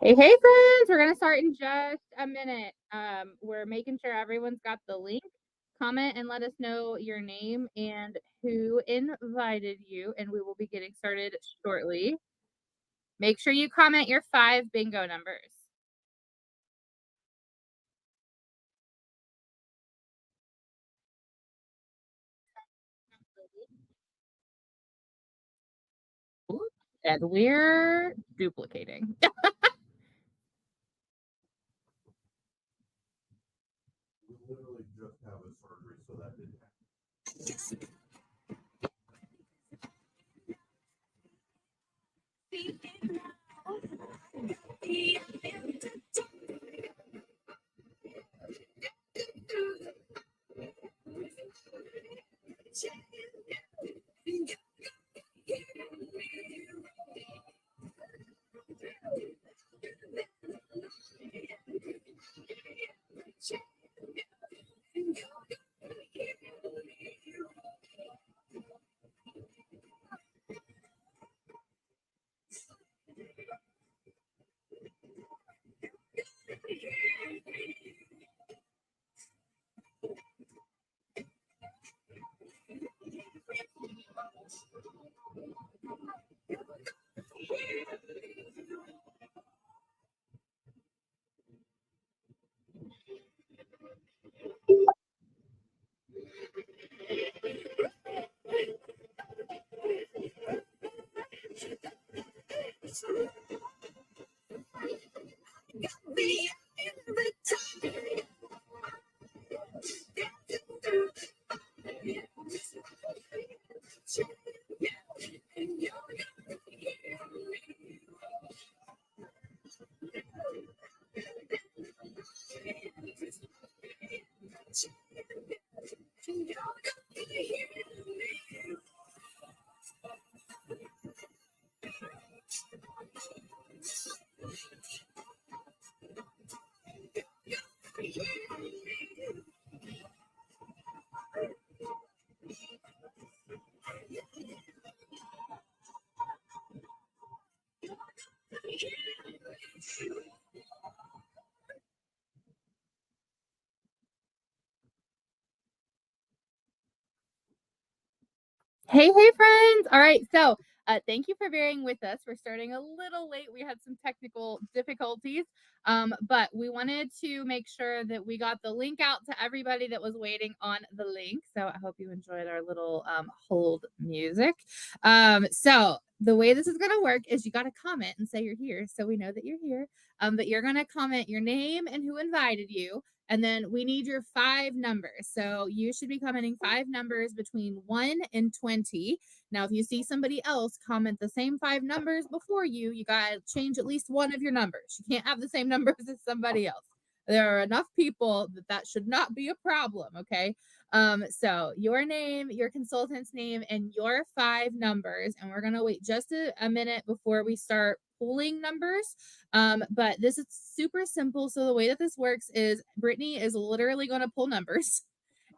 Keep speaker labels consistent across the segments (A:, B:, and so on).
A: Hey, friends, we're going to start in just a minute. We're making sure everyone's got the link. Comment and let us know your name and who invited you, and we will be getting started shortly. Make sure you comment your 5 bingo numbers. And we're duplicating.
B: We literally just have a surgery, so that didn't happen.
A: Hey, friends. All right. So thank you for bearing with us. We're starting a little late. We had some technical difficulties, but we wanted to make sure that we got the link out to everybody that was waiting on the link. So I hope you enjoyed our little hold music. So the way this is going to work is you got to comment and say you're here so we know that you're here. But you're going to comment your name and who invited you. And then we need your 5 numbers. So you should be commenting 5 numbers between 1 and 20. Now, if you see somebody else comment the same 5 numbers before you, you got to change at least one of your numbers. You can't have the same numbers as somebody else. There are enough people that should not be a problem, okay? So your name, your consultant's name, and your 5 numbers. And we're going to wait just a minute before we start pulling numbers. But this is super simple. So the way that this works is Brittany is literally going to pull numbers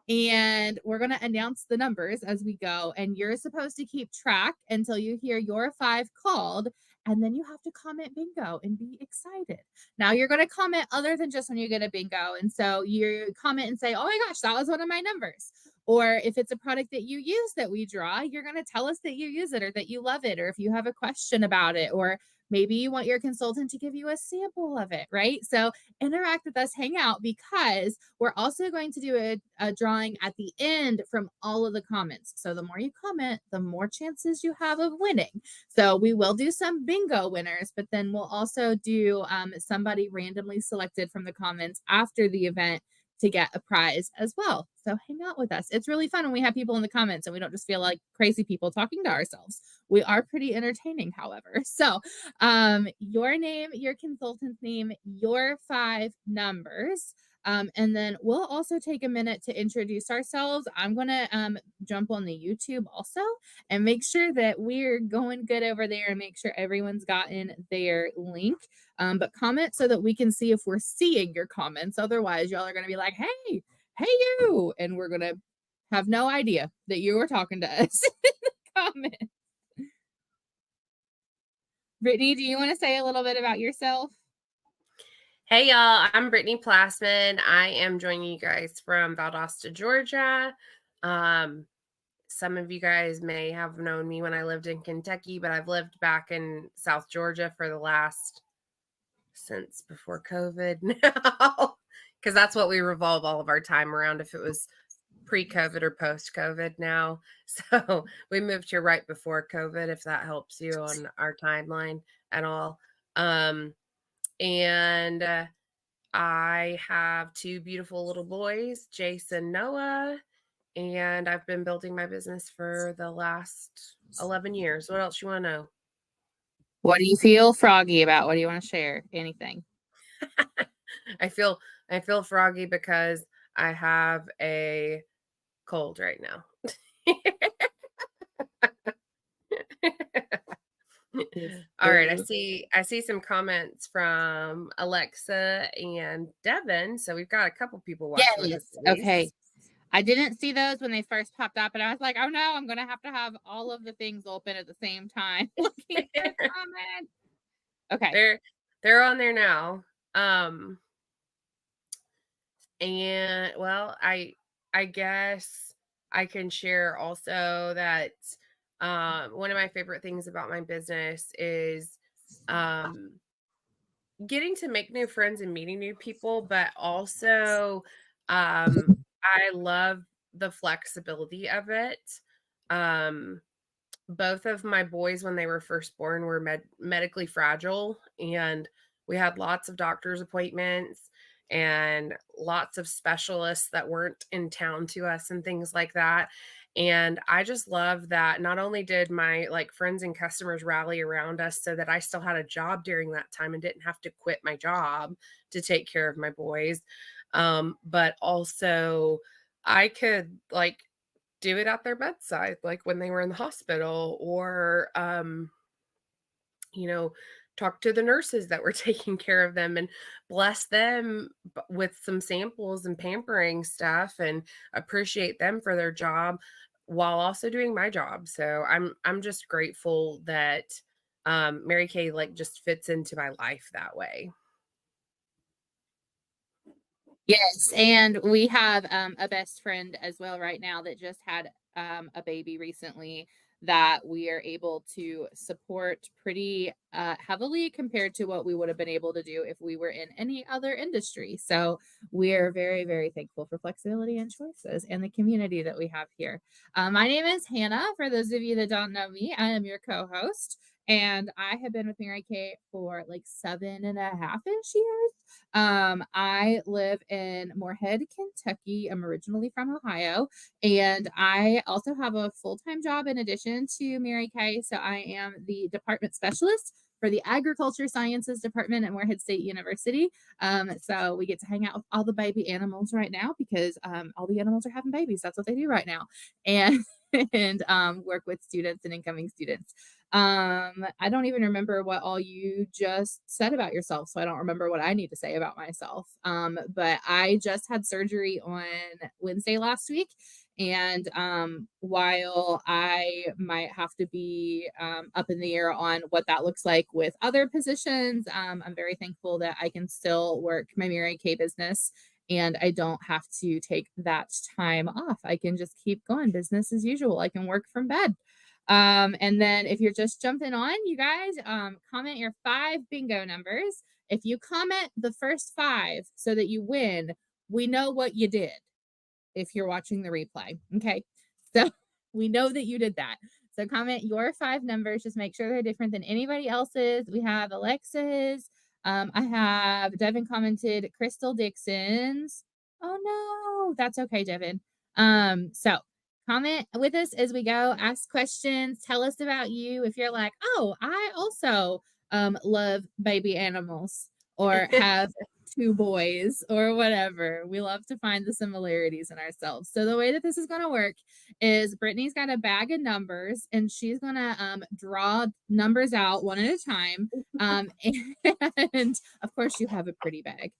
A: and we're going to announce the numbers as we go. And you're supposed to keep track until you hear your 5 called. And then you have to comment bingo and be excited. Now you're going to comment other than just when you get a bingo. And so you comment and say, oh my gosh, that was one of my numbers. Or if it's a product that you use that we draw, you're going to tell us that you use it or that you love it, or if you have a question about it, or Maybe you want your consultant to give you a sample of it, right? So interact with us, hang out, because we're also going to do a drawing at the end from all of the comments. So the more you comment, the more chances you have of winning. So we will do some bingo winners, but then we'll also do somebody randomly selected from the comments after the event to get a prize as well. So hang out with us. It's really fun when we have people in the comments and we don't just feel like crazy people talking to ourselves. We are pretty entertaining, however. So your name, your consultant's name, your 5 numbers. And then we'll also take a minute to introduce ourselves. I'm going to jump on the YouTube also and make sure that we're going good over there and make sure everyone's gotten their link. But comment so that we can see if we're seeing your comments. Otherwise, y'all are going to be like, hey, you. And we're going to have no idea that you were talking to us in the comments. Brittany, do you want to say a little bit about yourself?
C: Hey y'all, I'm Brittany Plassman. I am joining you guys from Valdosta, Georgia. Some of you guys may have known me when I lived in Kentucky, but I've lived back in South Georgia for the last, since before COVID now, because that's what we revolve all of our time around, if it was pre-COVID or post-COVID now. So we moved here right before COVID, if that helps you on our timeline at all. And I have 2 beautiful little boys, Jason, Noah, and I've been building my business for the last 11 years. What else you want to know?
A: What do you feel froggy about? What do you want to share? Anything?
C: I feel froggy because I have a cold right now. All right, I see some comments from Alexa and Devin. So we've got a couple people watching.
A: Yes. Okay. I didn't see those when they first popped up, and I was like, oh no, I'm gonna have all of the things open at the same time looking for comments. Okay.
C: They're on there now. And well, I guess I can share also that one of my favorite things about my business is getting to make new friends and meeting new people, but also I love the flexibility of it. Both of my boys, when they were first born, were medically fragile, and we had lots of doctor's appointments and lots of specialists that weren't in town to us and things like that. And I just love that not only did my friends and customers rally around us so that I still had a job during that time and didn't have to quit my job to take care of my boys, but also I could do it at their bedside, like when they were in the hospital, or talk to the nurses that were taking care of them and bless them with some samples and pampering stuff and appreciate them for their job while also doing my job. So I'm just grateful that Mary Kay just fits into my life that way.
A: Yes, and we have a best friend as well right now that just had a baby recently that we are able to support pretty heavily compared to what we would have been able to do if we were in any other industry. So we're very, very thankful for flexibility and choices and the community that we have here. My name is Hannah. For those of you that don't know me, I am your co-host. And I have been with Mary Kay for 7.5-ish years. I live in Moorhead, Kentucky. I'm originally from Ohio, and I also have a full-time job in addition to Mary Kay. So I am the department specialist for the Agriculture Sciences Department at Moorhead State University. So we get to hang out with all the baby animals right now because all the animals are having babies. That's what they do right now. And work with students and incoming students. I don't even remember what all you just said about yourself, so I don't remember what I need to say about myself. But I just had surgery on Wednesday last week, and while I might have to be up in the air on what that looks like with other positions, I'm very thankful that I can still work my Mary Kay business and I don't have to take that time off. I can just keep going business as usual. I can work from bed. And then if you're just jumping on, you guys, comment your 5 bingo numbers. If you comment the first 5 so that you win, we know what you did if you're watching the replay. Okay. So we know that you did that. So comment your 5 numbers. Just make sure they're different than anybody else's. We have Alexa's. I have Devin commented Crystal Dixon's. Oh no, that's okay, Devin. So comment with us as we go. Ask questions. Tell us about you. If you're like, oh, I also love baby animals or have 2 boys or whatever. We love to find the similarities in ourselves. So the way that this is going to work is Brittany's got a bag of numbers and she's going to draw numbers out one at a time. And of course you have a pretty bag.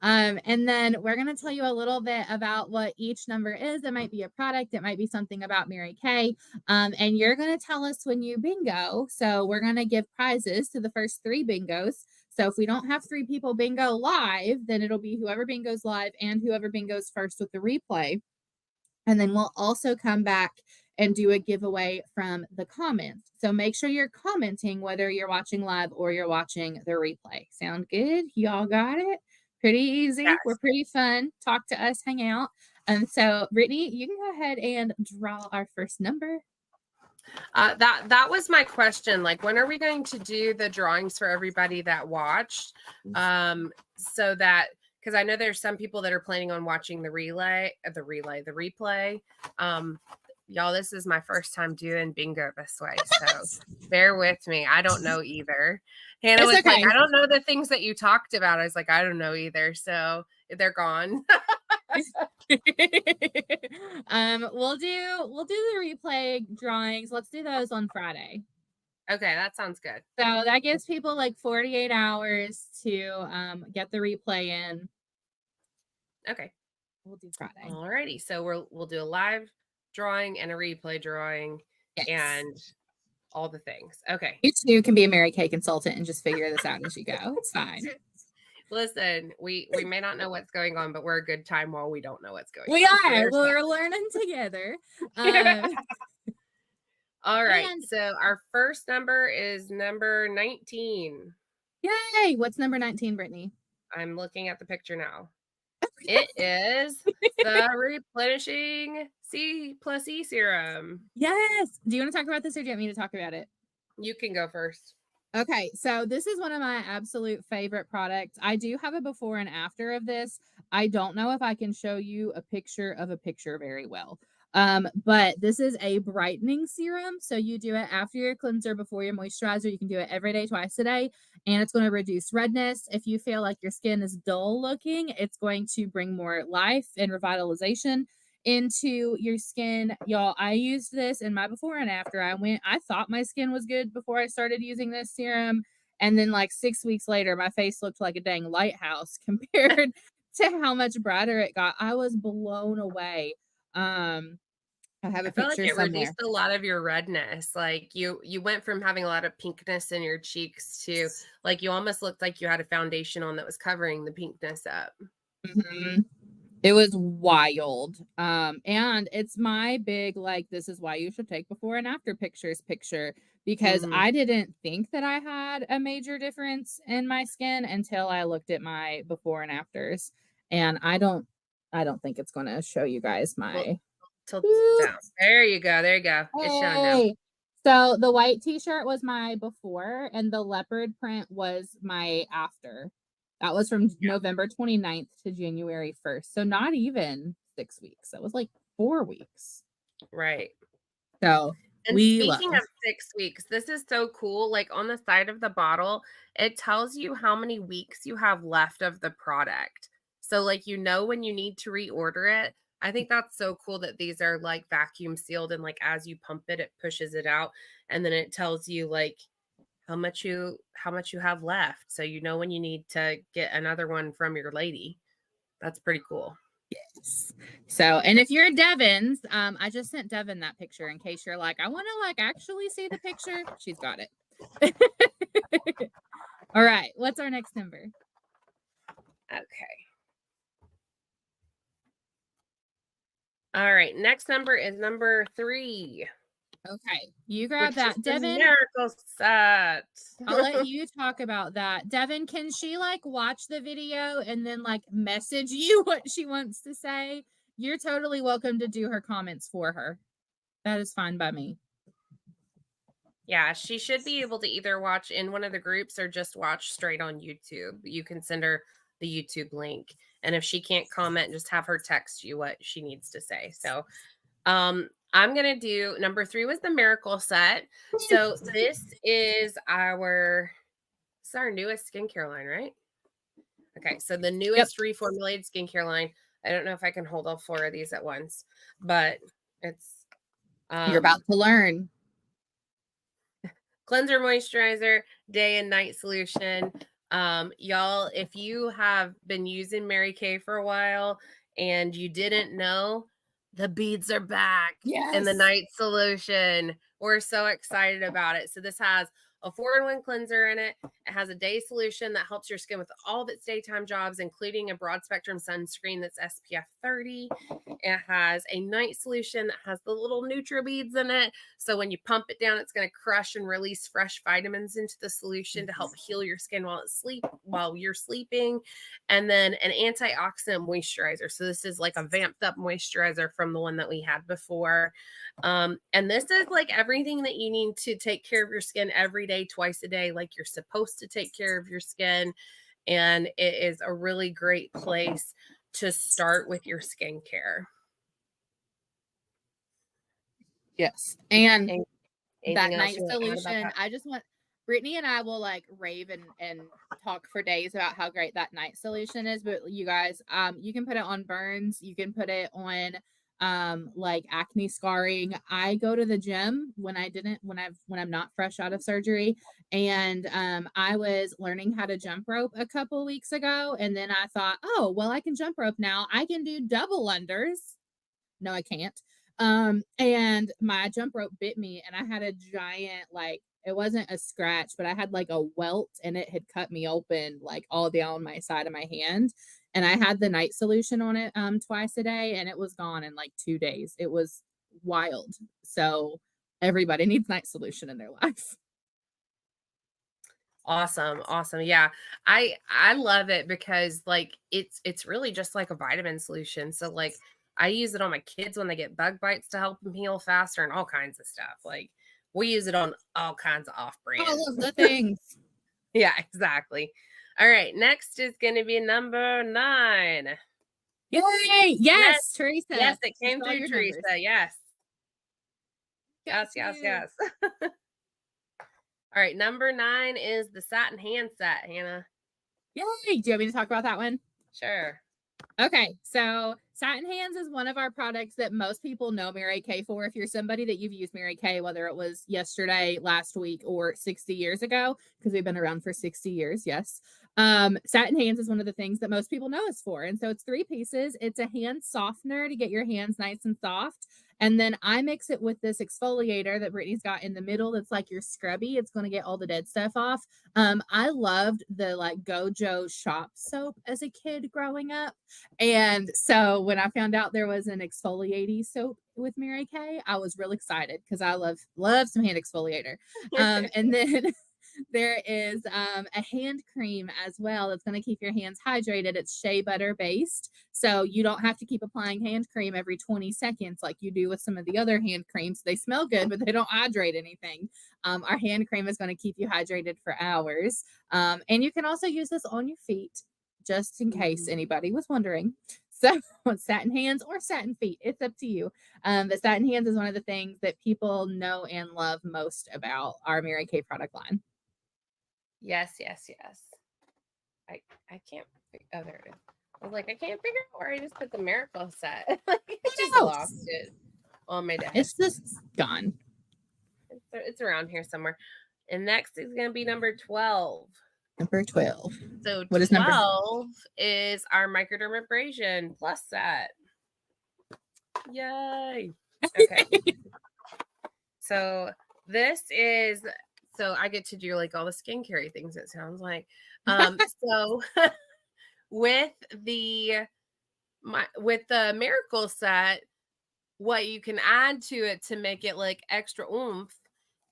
A: And then we're going to tell you a little bit about what each number is. It might be a product, it might be something about Mary Kay. And you're going to tell us when you bingo. So we're going to give prizes to the first 3 bingos. So if we don't have 3 people bingo live, then it'll be whoever bingos live and whoever bingos first with the replay. And then we'll also come back and do a giveaway from the comments. So make sure you're commenting whether you're watching live or you're watching the replay. Sound good? Y'all got it? Pretty easy.
C: Yes.
A: We're pretty fun. Talk to us, hang out. So Brittany, you can go ahead and draw our first number.
C: That was my question. Like, when are we going to do the drawings for everybody that watched? So that, because I know there's some people that are planning on watching the replay. Y'all, this is my first time doing bingo this way, so bear with me. I don't know either. Hannah was like, I don't know the things that you talked about. I was like, I don't know either. So they're gone.
A: We'll do the replay drawings. Let's do those on Friday.
C: Okay, that sounds good.
A: So that gives people like 48 hours to get the replay in.
C: Okay.
A: We'll do Friday.
C: Alrighty. So we'll do a live drawing and a replay drawing and all the things. Okay.
A: You two can be a Mary Kay consultant and just figure this out as you go. It's fine.
C: Listen, we may not know what's going on, but we're a good time while we don't know what's going on.
A: We are. We're learning together.
C: All right. So our first number is number 19.
A: Yay. What's number 19, Brittany?
C: I'm looking at the picture now. It is the replenishing C+E serum.
A: Yes. Do you want to talk about this or do you want me to talk about it?
C: You can go first.
A: Okay, so this is one of my absolute favorite products. I do have a before and after of this. I don't know if I can show you a picture of a picture very well. But this is a brightening serum. So you do it after your cleanser, before your moisturizer. You can do it every day, twice a day, and it's going to reduce redness. If you feel like your skin is dull looking, it's going to bring more life and revitalization into your skin. Y'all, I used this in my before and after. I thought my skin was good before I started using this serum, and then like 6 weeks later my face looked like a dang lighthouse compared to how much brighter it got. I was blown away. I have a picture
C: like it
A: somewhere.
C: Reduced a lot of your redness. Like you went from having a lot of pinkness in your cheeks to like you almost looked like you had a foundation on that was covering the pinkness up.
A: Mm-hmm. It was wild. And it's my big, like, this is why you should take before and after pictures picture, because I didn't think that I had a major difference in my skin until I looked at my before and afters. And I don't think it's going to show you guys my
C: tilt down. There you go. There you go. It's showing now.
A: So the white t-shirt was my before and the leopard print was my after. That was from November 29th to January 1st. So not even 6 weeks. That was like 4 weeks.
C: Right.
A: So
C: and speaking of 6 weeks, this is so cool. Like on the side of the bottle, it tells you how many weeks you have left of the product. So like, you know, when you need to reorder it. I think that's so cool that these are like vacuum sealed and like as you pump it, it pushes it out. And then it tells you like how much you have left, so you know when you need to get another one from your lady. That's pretty cool.
A: Yes. So, and if you're Devin's, I just sent Devin that picture in case you're like, I want to like actually see the picture. She's got it. All right, what's our next number?
C: Okay. All right. Next number is number 3,
A: Okay, you grab
C: which
A: that.
C: is the
A: Devin,
C: miracle set.
A: I'll let you talk about that. Devin, can she like watch the video and then like message you what she wants to say? You're totally welcome to do her comments for her. That is fine by me.
C: Yeah, she should be able to either watch in one of the groups or just watch straight on YouTube. You can send her the YouTube link. And if she can't comment, just have her text you what she needs to say. So I'm gonna do number 3 was the miracle set. So this is our newest skincare line, right? Okay, so the
A: Yep.
C: newest reformulated skincare line. I don't know if I can hold all 4 of these at once, but it's
A: You're about to learn.
C: cleanser, moisturizer, day and night solution. Y'all, if you have been using Mary Kay for a while and you didn't know, the beads are back in the
A: Yes.
C: night solution. We're so excited about it. So this has a 4-in-1 cleanser in it. It has a day solution that helps your skin with all of its daytime jobs, including a broad spectrum sunscreen that's SPF 30. It has a night solution that has the little Nutri beads in it. So when you pump it down, it's going to crush and release fresh vitamins into the solution to help heal your skin while you're sleeping. And then an antioxidant moisturizer. So this is like a vamped up moisturizer from the one that we had before. And this is like everything that you need to take care of your skin every day, twice a day, like you're supposed to take care of your skin. And it is a really great place to start with your skincare.
A: Yes. And
C: Anything
A: that
C: else
A: night
C: you want to add about
A: solution,
C: that?
A: I just want Brittany and I will like rave and talk for days about how great that night solution is. But you guys, you can put it on burns, you can put it on like acne scarring. I go to the gym when I'm not fresh out of surgery, and I was learning how to jump rope a couple weeks ago, and then I thought, oh well, I can jump rope now. I can do double unders. No, I can't. And my jump rope bit me, and I had a giant, like, it wasn't a scratch, but I had like a welt, and it had cut me open like all down my side of my hand. And I had the night solution on it twice a day, and it was gone in like 2 days. It was wild. So everybody needs night solution in their life.
C: Awesome. Yeah. I love it because like it's really just like a vitamin solution. So like I use it on my kids when they get bug bites to help them heal faster and all kinds of stuff. Like we use it on all kinds of off brand.
A: All of the things.
C: Yeah, exactly. All right, next is going to be number 9.
A: Yay! Yes, Teresa.
C: Yes, it came
A: saw
C: through,
A: your
C: Teresa.
A: numbers.
C: Yes.
A: Got
C: Yes.
A: you.
C: All right, number 9 is the satin hand set, Hannah.
A: Yay! Do you want me to talk about that one?
C: Sure.
A: Okay, so Satin Hands is one of our products that most people know Mary Kay for. If you're somebody that you've used Mary Kay, whether it was yesterday, last week, or 60 years ago, because we've been around for 60 years, yes. Satin Hands is one of the things that most people know us for. And so it's 3 pieces. It's a hand softener to get your hands nice and soft. And then I mix it with this exfoliator that Brittany's got in the middle that's like your scrubby. It's going to get all the dead stuff off. I loved the like Gojo shop soap as a kid growing up. And so when I found out there was an exfoliating soap with Mary Kay, I was real excited because I love some hand exfoliator. And then there is a hand cream as well that's going to keep your hands hydrated. It's shea butter based, so you don't have to keep applying hand cream every 20 seconds like you do with some of the other hand creams. They smell good, but they don't hydrate anything. Our hand cream is going to keep you hydrated for hours. And you can also use this on your feet, just in case anybody was wondering. So satin hands or satin feet, it's up to you. But satin hands is one of the things that people know and love most about our Mary Kay product line.
C: Yes. I can't. Oh, there it is. I was like, I can't figure out where I just put the miracle set. Like, I just lost it on my desk.
A: It's just gone.
C: It's around here somewhere. And next is going to be number 12.
A: Number 12.
C: So
A: what is
C: 12 is our Microdermabrasion Plus set. Yay. Okay. So this is, so I get to do like all the skincare things, it sounds like. So with the miracle set, what you can add to it to make it like extra oomph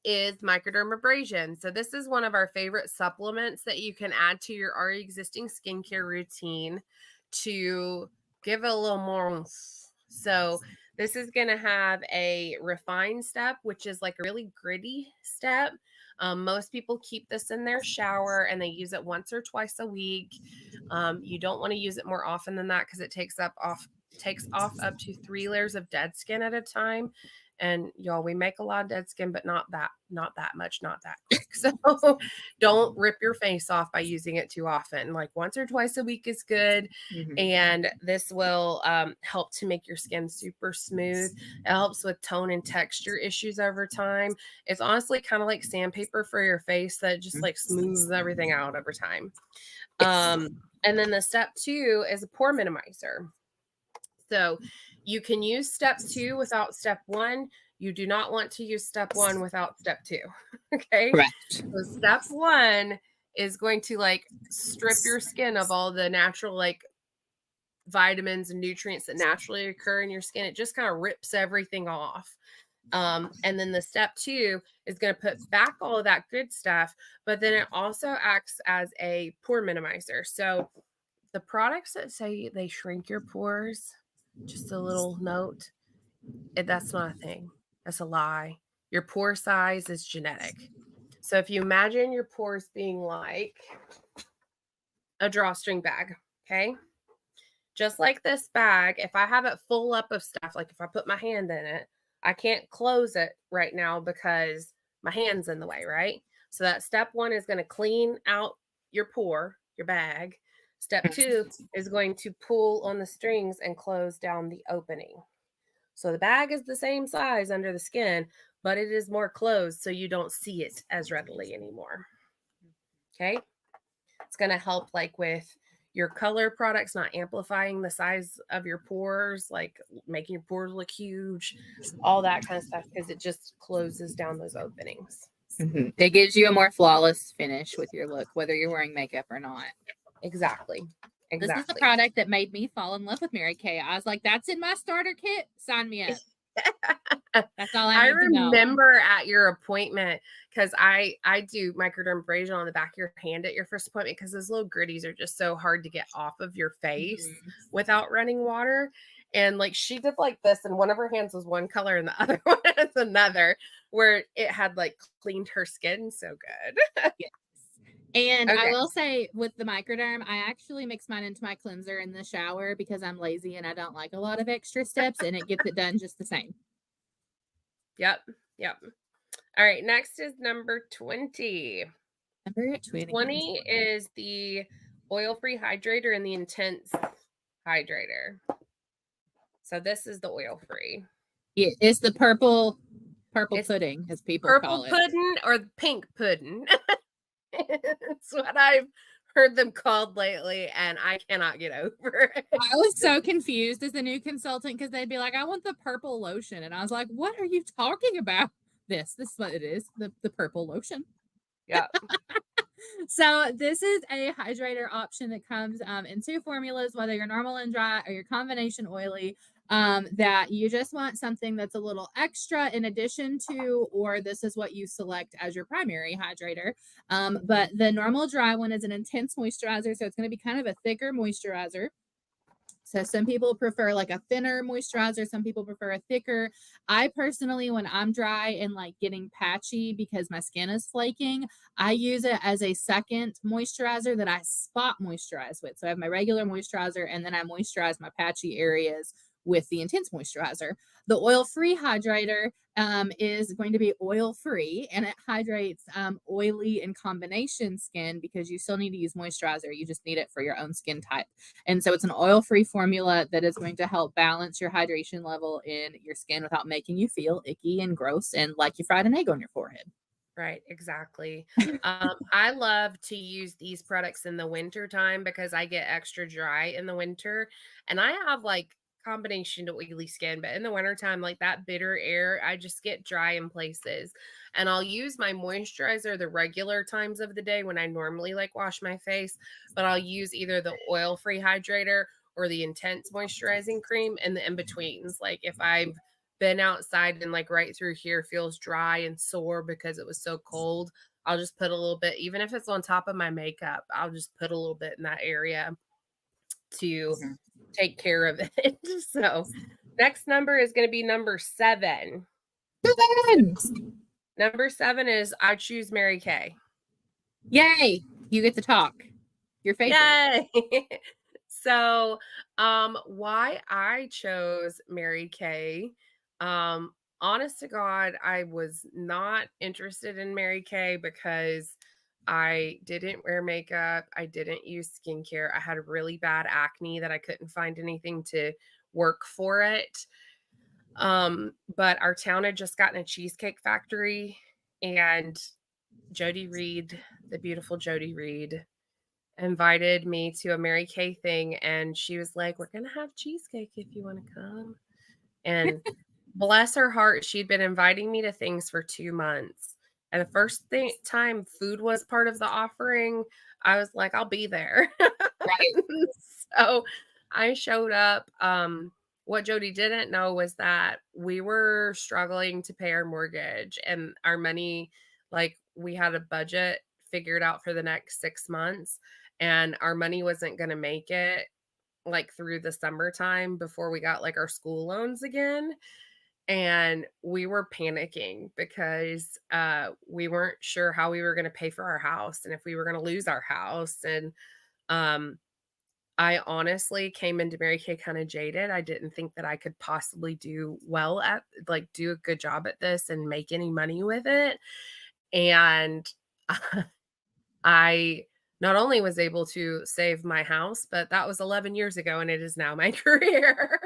C: is microdermabrasion. So this is one of our favorite supplements that you can add to your already existing skincare routine to give it a little more oomph. So this is going to have a refined step, which is like a really gritty step. Most people keep this in their shower and they use it once or twice a week. You don't want to use it more often than that because it takes off up to 3 layers of dead skin at a time. And y'all, we make a lot of dead skin, but not that much, not that quick. So don't rip your face off by using it too often. Like once or twice a week is good. And this will help to make your skin super smooth. It helps with tone and texture issues over time. It's honestly kind of like sandpaper for your face that just like smooths everything out over time. And then the step 2 is a pore minimizer. So you can use step 2 without step 1. You do not want to use step 1 without step 2. Okay.
A: Correct.
C: So step 1 is going to like strip your skin of all the natural like vitamins and nutrients that naturally occur in your skin. It just kind of rips everything off. And then the step 2 is going to put back all of that good stuff, but then it also acts as a pore minimizer. So the products that say they shrink your pores, just a little note, that's not a thing. That's a lie. Your pore size is genetic. So if you imagine your pores being like a drawstring bag, okay? Just like this bag, if I have it full up of stuff, like if I put my hand in it, I can't close it right now because my hand's in the way, right? So that step 1 is going to clean out your pore, your bag. Step 2 is going to pull on the strings and close down the opening. So the bag is the same size under the skin, but it is more closed so you don't see it as readily anymore. Okay. It's going to help like with your color products, not amplifying the size of your pores, like making your pores look huge, all that kind of stuff, because it just closes down those openings.
A: It gives you a more flawless finish with your look, whether you're wearing makeup or not.
C: Exactly.
A: This is the product that made me fall in love with Mary Kay. I was like, that's in my starter kit. Sign me up. That's all I need to know.
C: Remember at your appointment, because I do microdermabrasion on the back of your hand at your first appointment because those little gritties are just so hard to get off of your face without running water. And like she did like this, and one of her hands was one color and the other one is another, where it had like cleaned her skin so good.
A: Yes. And I will say with the microderm, I actually mix mine into my cleanser in the shower because I'm lazy and I don't like a lot of extra steps, and it gets it done just the same.
C: Yep. All right. Next is number 20.
A: Number 20.
C: 20 is the oil-free hydrator and the intense hydrator. So this is the oil-free.
A: Yeah, it's the purple pudding, as people call it.
C: Purple pudding or the pink pudding. It's what I've heard them called lately, and I cannot get over it.
A: I was so confused as a new consultant because they'd be like, I want the purple lotion. And I was like, what are you talking about? This is what it is, the purple lotion.
C: Yeah.
A: So this is a hydrator option that comes in 2 formulas, whether you're normal and dry or your combination oily, that you just want something that's a little extra in addition to, or this is what you select as your primary hydrator. But the normal dry one is an intense moisturizer. So it's going to be kind of a thicker moisturizer. So some people prefer like a thinner moisturizer. Some people prefer a thicker. I personally, when I'm dry and like getting patchy because my skin is flaking, I use it as a second moisturizer that I spot moisturize with. So I have my regular moisturizer and then I moisturize my patchy areas with the intense moisturizer. The oil-free hydrator is going to be oil-free, and it hydrates oily and combination skin because you still need to use moisturizer. You just need it for your own skin type. And so it's an oil-free formula that is going to help balance your hydration level in your skin without making you feel icky and gross and like you fried an egg on your forehead.
C: Right, exactly. I love to use these products in the winter time because I get extra dry in the winter, and I have like combination to oily skin, but in the wintertime, like that bitter air, I just get dry in places. And I'll use my moisturizer the regular times of the day when I normally like wash my face, but I'll use either the oil-free hydrator or the intense moisturizing cream in the in-betweens. Like if I've been outside and like right through here feels dry and sore because it was so cold, I'll just put a little bit, even if it's on top of my makeup, I'll just put a little bit in that area to
A: Mhm.
C: take care of it. So next number is going to be number 7. Number 7 is I choose Mary Kay.
A: Yay! You get to talk. Your favorite.
C: Yay! So, why I chose Mary Kay, honest to God, I was not interested in Mary Kay because I didn't wear makeup, I didn't use skincare, I had really bad acne that I couldn't find anything to work for it. But our town had just gotten a cheesecake factory, and Jody Reed, the beautiful Jody Reed, invited me to a Mary Kay thing, and she was like, "We're gonna have cheesecake if you want to come." And bless her heart, she'd been inviting me to things for 2 months. And the first time food was part of the offering, I was like, "I'll be there."
A: Right.
C: So I showed up. What Jody didn't know was that we were struggling to pay our mortgage and our money, like we had a budget figured out for the next 6 months, and our money wasn't going to make it like through the summertime before we got like our school loans again. And we were panicking because we weren't sure how we were going to pay for our house and if we were going to lose our house. And um, I honestly came into Mary Kay kind of jaded. I didn't think that I could possibly do well at, like, do a good job at this and make any money with it. And I not only was able to save my house, but that was 11 years ago and it is now my career.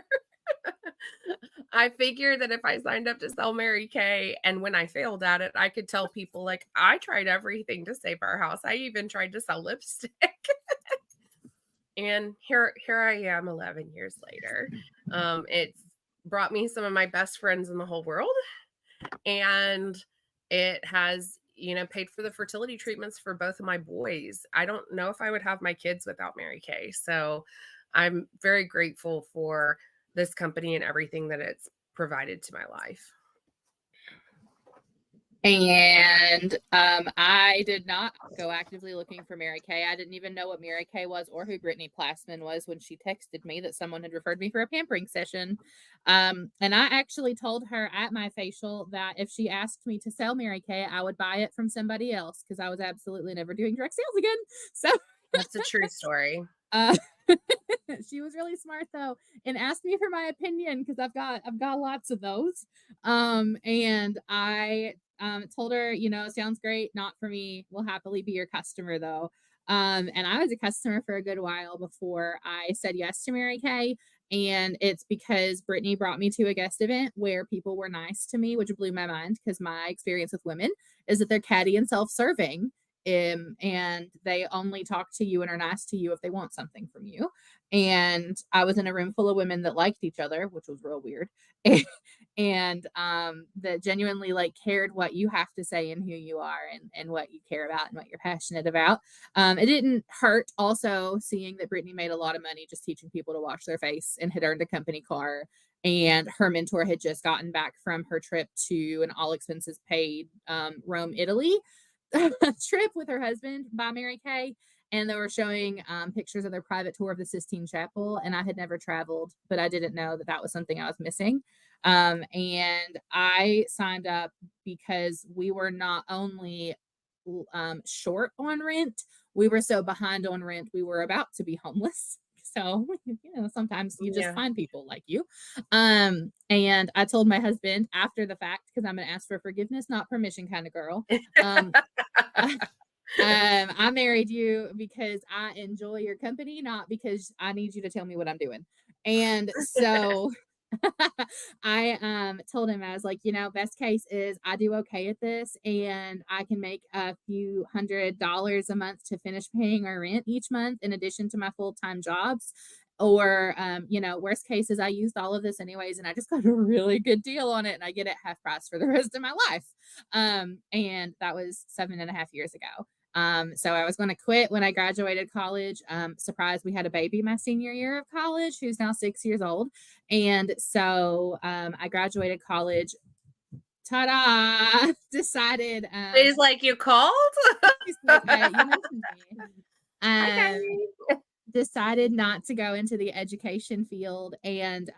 C: I figured that if I signed up to sell Mary Kay and when I failed at it, I could tell people, like, I tried everything to save our house. I even tried to sell lipstick. And here I am 11 years later. It's brought me some of my best friends in the whole world, and it has, paid for the fertility treatments for both of my boys. I don't know if I would have my kids without Mary Kay. So I'm very grateful for this company and everything that it's provided to my life.
A: And I did not go actively looking for Mary Kay. I didn't even know what Mary Kay was or who Brittany Plassman was when she texted me that someone had referred me for a pampering session. And I actually told her at my facial that if she asked me to sell Mary Kay, I would buy it from somebody else because I was absolutely never doing direct sales again. So
C: That's a true story.
A: uh, she was really smart though and asked me for my opinion because I've got lots of those. And I told her, sounds great, not for me. We'll happily be your customer though. And I was a customer for a good while before I said yes to Mary Kay. And it's because Brittany brought me to a guest event where people were nice to me, which blew my mind because my experience with women is that they're catty and self-serving. And they only talk to you and are nice to you if they want something from you. And I was in a room full of women that liked each other, which was real weird. And that genuinely like cared what you have to say and who you are and what you care about and what you're passionate about. It didn't hurt also seeing that Brittany made a lot of money just teaching people to wash their face and had earned a company car. And her mentor had just gotten back from her trip to an all expenses paid Rome, Italy trip with her husband by Mary Kay. And they were showing pictures of their private tour of the Sistine Chapel. And I had never traveled, but I didn't know that that was something I was missing. And I signed up because we were not only short on rent, we were so behind on rent, we were about to be homeless. So, sometimes you just find people like you. And I told my husband after the fact, because I'm going to ask for forgiveness, not permission kind of girl. I married you because I enjoy your company, not because I need you to tell me what I'm doing. And so I told him, I was like, best case is I do okay at this and I can make a few $100s a month to finish paying our rent each month in addition to my full-time jobs. Or worst case is I used all of this anyways and I just got a really good deal on it and I get it half price for the rest of my life. And that was 7.5 years ago. So I was going to quit when I graduated college. Surprise, we had a baby my senior year of college who's now 6 years old. And so I graduated college. Ta-da! Decided
C: He's like, you called?
A: he's like, you mentioned me.
C: Hi,
A: Um,
C: Kyrie.
A: decided not to go into the education field, and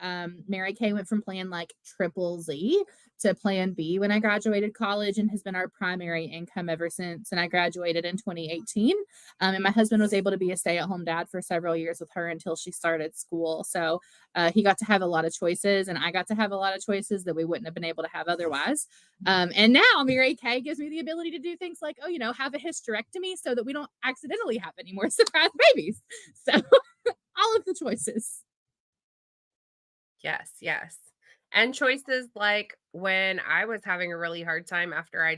A: Mary Kay went from plan like triple Z to plan B when I graduated college, and has been our primary income ever since. And I graduated in 2018, and my husband was able to be a stay-at-home dad for several years with her until she started school. So he got to have a lot of choices, and I got to have a lot of choices that we wouldn't have been able to have otherwise. And now Mary Kay gives me the ability to do things like, have a hysterectomy so that we don't accidentally have any more surprise babies. So all of the choices.
C: Yes, yes. And choices like when I was having a really hard time after I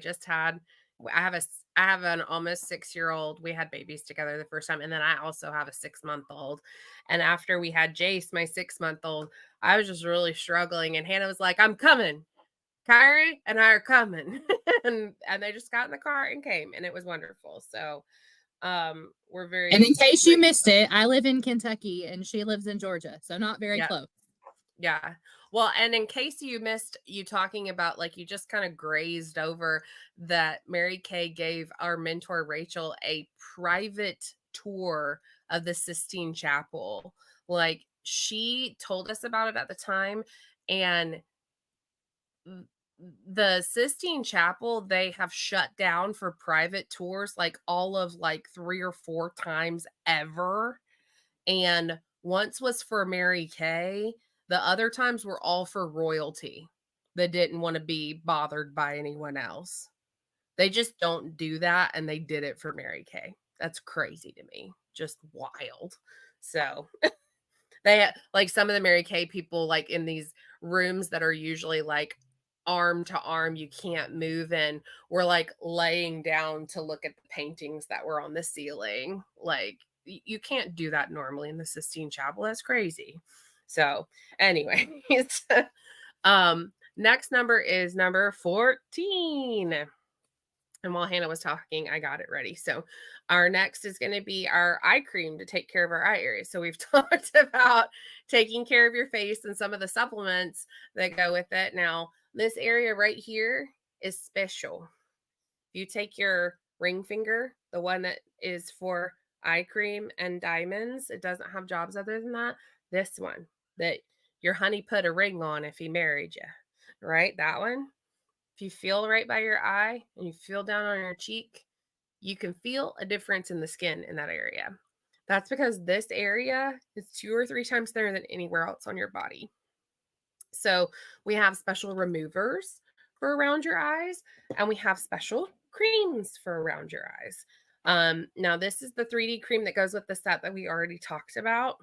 C: have an almost 6-year-old. We had babies together the first time, and then I also have a 6-month-old. And after we had Jace, my 6-month-old, I was just really struggling. And Hannah was like, "I'm coming. Kyrie and I are coming." and they just got in the car and came, and it was wonderful. So we're very
A: And in case you
C: grateful.
A: missed it, I live in Kentucky and she lives in Georgia, so not very
C: Yeah.
A: close.
C: Yeah. Well, and in case you missed you talking about, like, you just kind of grazed over that Mary Kay gave our mentor Rachel a private tour of the Sistine Chapel. Like, she told us about it at the time, and the Sistine Chapel, they have shut down for private tours like all of like 3 or 4 times ever. And once was for Mary Kay. The other times were all for royalty that didn't want to be bothered by anyone else. They just don't do that, and they did it for Mary Kay. That's crazy to me. Just wild. So they like some of the Mary Kay people, like in these rooms that are usually like arm to arm, you can't move in, were like laying down to look at the paintings that were on the ceiling. Like you can't do that normally in the Sistine Chapel. That's crazy. So, anyways, next number is number 14. And while Hannah was talking, I got it ready. So, our next is going to be our eye cream to take care of our eye areas. So, we've talked about taking care of your face and some of the supplements that go with it. Now, this area right here is special. If you take your ring finger, the one that is for eye cream and diamonds, it doesn't have jobs other than that. This one that your honey put a ring on if he married you, right? That one. If you feel right by your eye and you feel down on your cheek, you can feel a difference in the skin in that area. That's because this area is 2 or 3 times thinner than anywhere else on your body. So we have special removers for around your eyes, and we have special creams for around your eyes. Now, this is the 3D cream that goes with the set that we already talked about,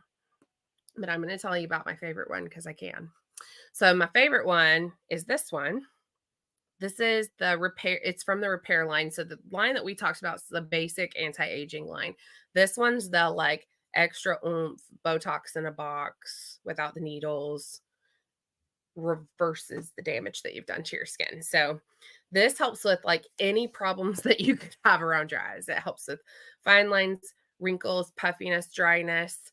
C: but I'm going to tell you about my favorite one because I can. So my favorite one is this one. This is the repair. It's from the repair line. So the line that we talked about is the basic anti-aging line. This one's the like extra oomph Botox in a box without the needles, reverses the damage that you've done to your skin. So this helps with like any problems that you could have around your eyes. It helps with fine lines, wrinkles, puffiness, dryness,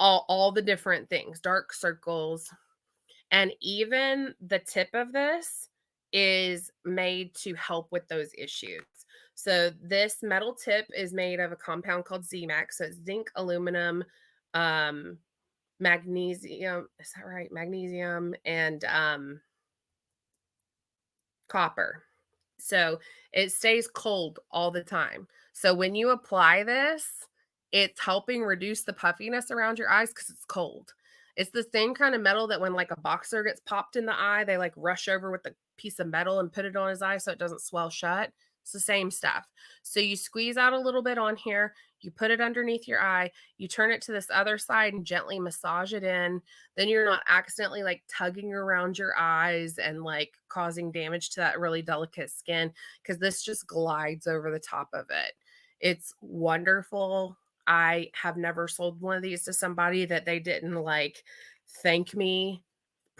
C: all the different things, dark circles. And even the tip of this is made to help with those issues. So this metal tip is made of a compound called ZMAX. So it's zinc, aluminum, magnesium. Is that right? Magnesium and copper. So it stays cold all the time. So when you apply this, it's helping reduce the puffiness around your eyes because it's cold. It's the same kind of metal that when like a boxer gets popped in the eye, they like rush over with a piece of metal and put it on his eye so it doesn't swell shut. It's the same stuff. So you squeeze out a little bit on here, you put it underneath your eye, you turn it to this other side and gently massage it in. Then you're not accidentally like tugging around your eyes and like causing damage to that really delicate skin because this just glides over the top of it. It's wonderful. I have never sold one of these to somebody that they didn't like thank me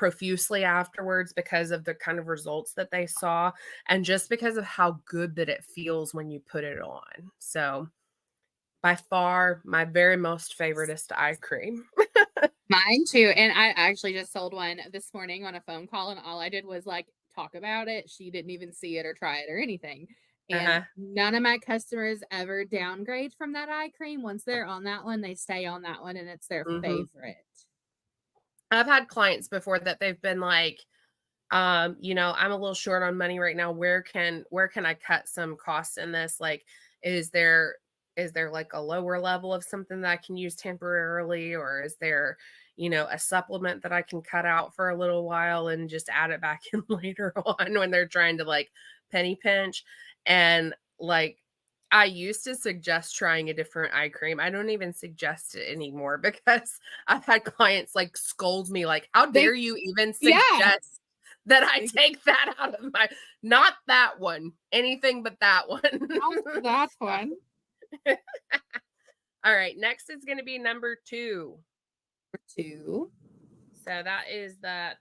C: profusely afterwards because of the kind of results that they saw and just because of how good that it feels when you put it on. So, by far, my very most favoriteest eye cream.
A: Mine too. And I actually just sold one this morning on a phone call, and all I did was like talk about it. She didn't even see it or try it or anything. And
C: Uh-huh.
A: none of my customers ever downgrade from that eye cream. Once they're on that one, they stay on that one and it's their
C: Mhm.
A: favorite.
C: I've had clients before that they've been like, I'm a little short on money right now. Where can I cut some costs in this? Like, is there like a lower level of something that I can use temporarily, or is there, a supplement that I can cut out for a little while and just add it back in later on when they're trying to like penny pinch? And like I used to suggest trying a different eye cream. I don't even suggest it anymore because I've had clients like scold me like, "How
A: They
C: dare you even
A: yeah.
C: suggest that I take that out of my not that one, anything but that one."
A: That's one.
C: All right, next is gonna be number 2.
A: Two.
C: So that is the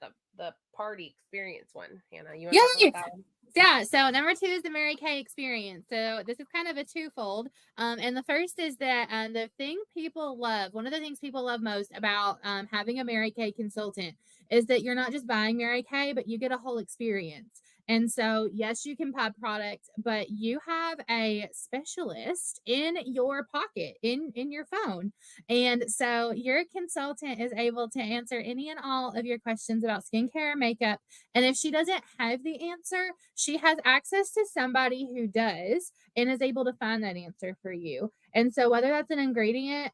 C: party experience one. Hannah, you wanna talk
A: Yay!
C: about that one?
A: Yeah, so number 2 is the Mary Kay experience. So this is kind of a twofold. And the first is that the thing people love, one of the things people love most about having a Mary Kay consultant is that you're not just buying Mary Kay, but you get a whole experience. And so, yes, you can buy product, but you have a specialist in your pocket, in your phone. And so your consultant is able to answer any and all of your questions about skincare, makeup, and if she doesn't have the answer, she has access to somebody who does and is able to find that answer for you. And so, whether that's an ingredient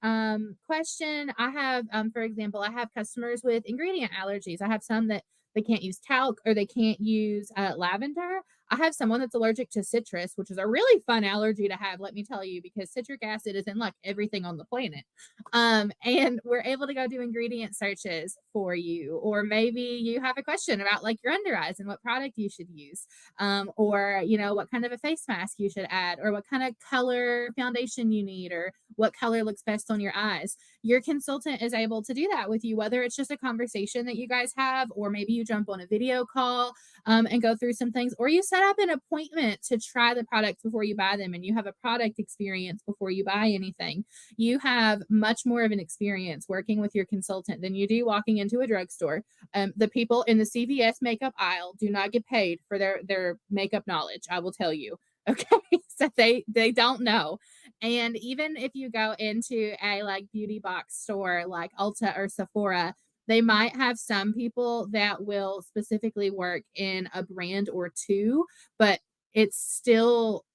A: question, I have, for example, I have customers with ingredient allergies. I have some that they can't use talc or they can't use lavender. I have someone that's allergic to citrus, which is a really fun allergy to have, let me tell you, because citric acid is in like everything on the planet. And we're able to go do ingredient searches for you, or maybe you have a question about like your under eyes and what product you should use, or what kind of a face mask you should add, or what kind of color foundation you need, or what color looks best on your eyes. Your consultant is able to do that with you, whether it's just a conversation that you guys have, or maybe you jump on a video call and go through some things, or you set up an appointment to try the products before you buy them and you have a product experience before you buy anything. You have much more of an experience working with your consultant than you do walking into a drugstore. The people in the CVS makeup aisle do not get paid for their makeup knowledge. I will tell you. Okay, so they don't know. And even if you go into a like beauty box store like Ulta or Sephora, they might have some people that will specifically work in a brand or two, but it's still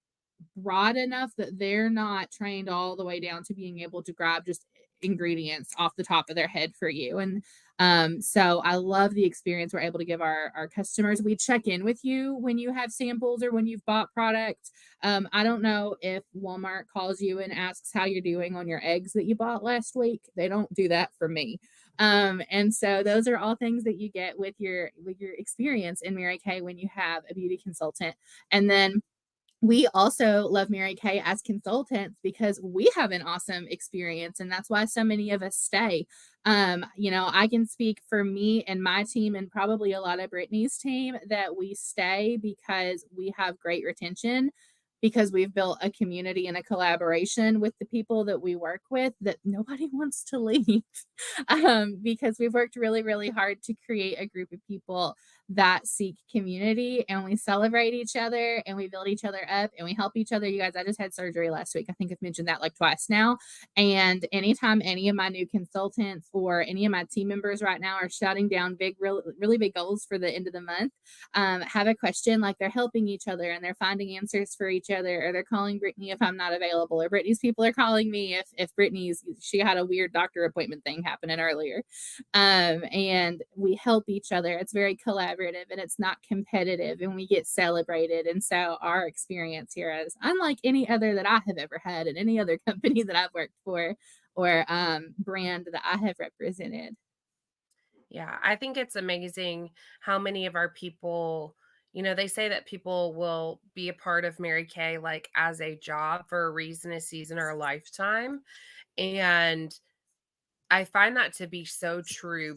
A: broad enough that they're not trained all the way down to being able to grab just ingredients off the top of their head for you. And so I love the experience we're able to give our customers. We check in with you when you have samples or when you've bought products. I don't know if Walmart calls you and asks how you're doing on your eggs that you bought last week. They don't do that for me. And so those are all things that you get with your experience in Mary Kay when you have a beauty consultant. And then we also love Mary Kay as consultants because we have an awesome experience, and that's why so many of us stay. I can speak for me and my team, and probably a lot of Brittany's team, that we stay because we have great retention, because we've built a community and a collaboration with the people that we work with that nobody wants to leave. Because we've worked really, really hard to create a group of people that seek community, and we celebrate each other and we build each other up and we help each other. You guys, I just had surgery last week. I think I've mentioned that like twice now. And anytime any of my new consultants or any of my team members right now are shutting down big, really big goals for the end of the month, have a question, like they're helping each other and they're finding answers for each other, or they're calling Brittany if I'm not available, or Brittany's people are calling me if she had a weird doctor appointment thing happening earlier. And we help each other. It's very collaborative and it's not competitive, and we get celebrated. And so our experience here is unlike any other that I have ever had in any other company that I've worked for, or brand that I have represented.
C: Yeah, I think it's amazing how many of our people, they say that people will be a part of Mary Kay like as a job for a reason, a season, or a lifetime. And I find that to be so true,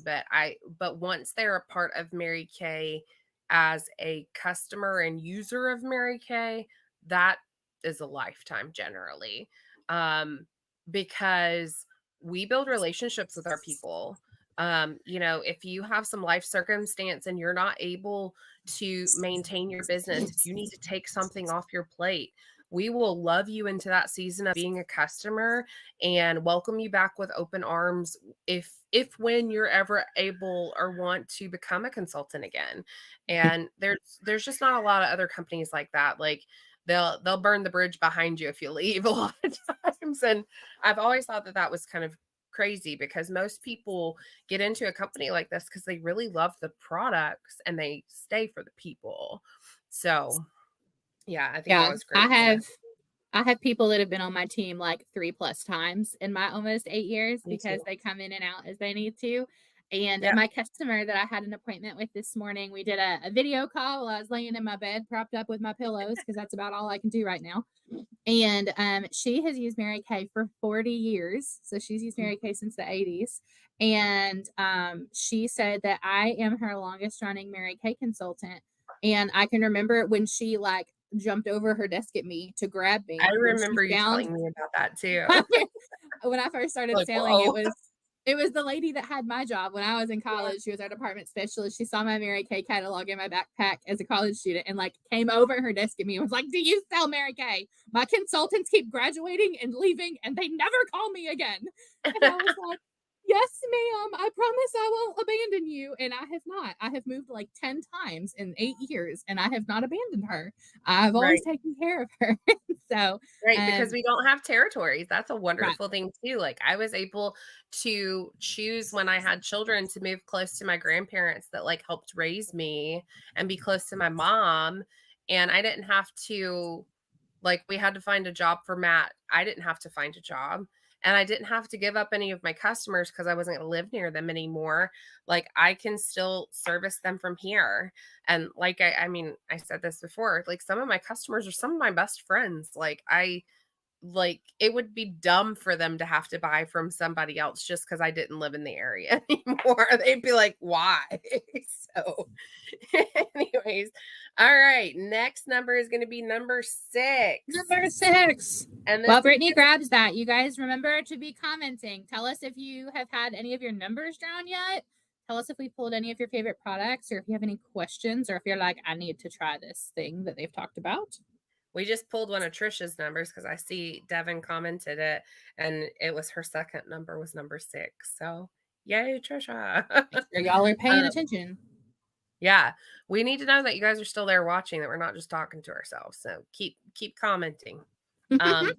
C: but once they're a part of Mary Kay as a customer and user of Mary Kay, that is a lifetime generally. Um, because we build relationships with our people. If you have some life circumstance and you're not able to maintain your business, if you need to take something off your plate, we will love you into that season of being a customer and welcome you back with open arms if when you're ever able or want to become a consultant again. And there's just not a lot of other companies like that. Like they'll burn the bridge behind you if you leave a lot of times. And I've always thought that that was kind of crazy because most people get into a company like this because they really love the products and they stay for the people. So yeah, I think that
A: Yeah,
C: was great. Yeah,
A: I have people that have been on my team like 3+ times in my almost 8 years
C: me too.
A: because they come in and out as they need to. And
C: Yeah.
A: my customer that I had an appointment with this morning, we did a video call while I was laying in my bed, propped up with my pillows because that's about all I can do right now. And she has used Mary Kay for 40 years. So she's used Mary Kay since the 80s. And she said that I am her longest running Mary Kay consultant. And I can remember when she like jumped over her desk at me to grab
C: I
A: me when she
C: remember you
A: found
C: telling me about that too.
A: when I first started
C: Like,
A: selling,
C: whoa.
A: it was the lady that had my job when I was in college. She was our department specialist. She saw my Mary Kay catalog in my backpack as a college student and like came over her desk at me and was like, "Do you sell Mary Kay? My consultants keep graduating and leaving and they never call me again." And I was like, "Yes, ma'am. I promise I won't abandon you." And I have not. I have moved like 10 times in 8 years and I have not abandoned her. I've always
C: Right.
A: taken care of her. So,
C: Right, because
A: um,
C: we don't have territories. That's a
A: right.
C: wonderful thing too. Like I was able to choose when I had children to move close to my grandparents that like helped raise me and be close to my mom. And I didn't have to like we had to find a job for Matt. I didn't have to find a job. And I didn't have to give up any of my customers because I wasn't going to live near them anymore. Like I can still service them from here. And like I mean, I said this before, like some of my customers are some of my best friends. Like it would be dumb for them to have to buy from somebody else just because I didn't live in the area anymore. They'd be like, why? So, anyways, all right. Next number is going to be number 6.
A: Number 6.
C: And this
A: While
C: is
A: Brittany grabs that, you guys remember to be commenting. Tell us if you have had any of your numbers drawn yet. Tell us if we pulled any of your favorite products or if you have any questions or if you're like, I need to try this thing that they've talked about.
C: we just pulled one of Trisha's numbers because I see Devin commented it and it was her second number was number 6. So yay, Trisha.
A: Make sure y'all are paying
C: Um,
A: attention.
C: Yeah, we need to know that you guys are still there watching, that we're not just talking to ourselves. So keep commenting. Um,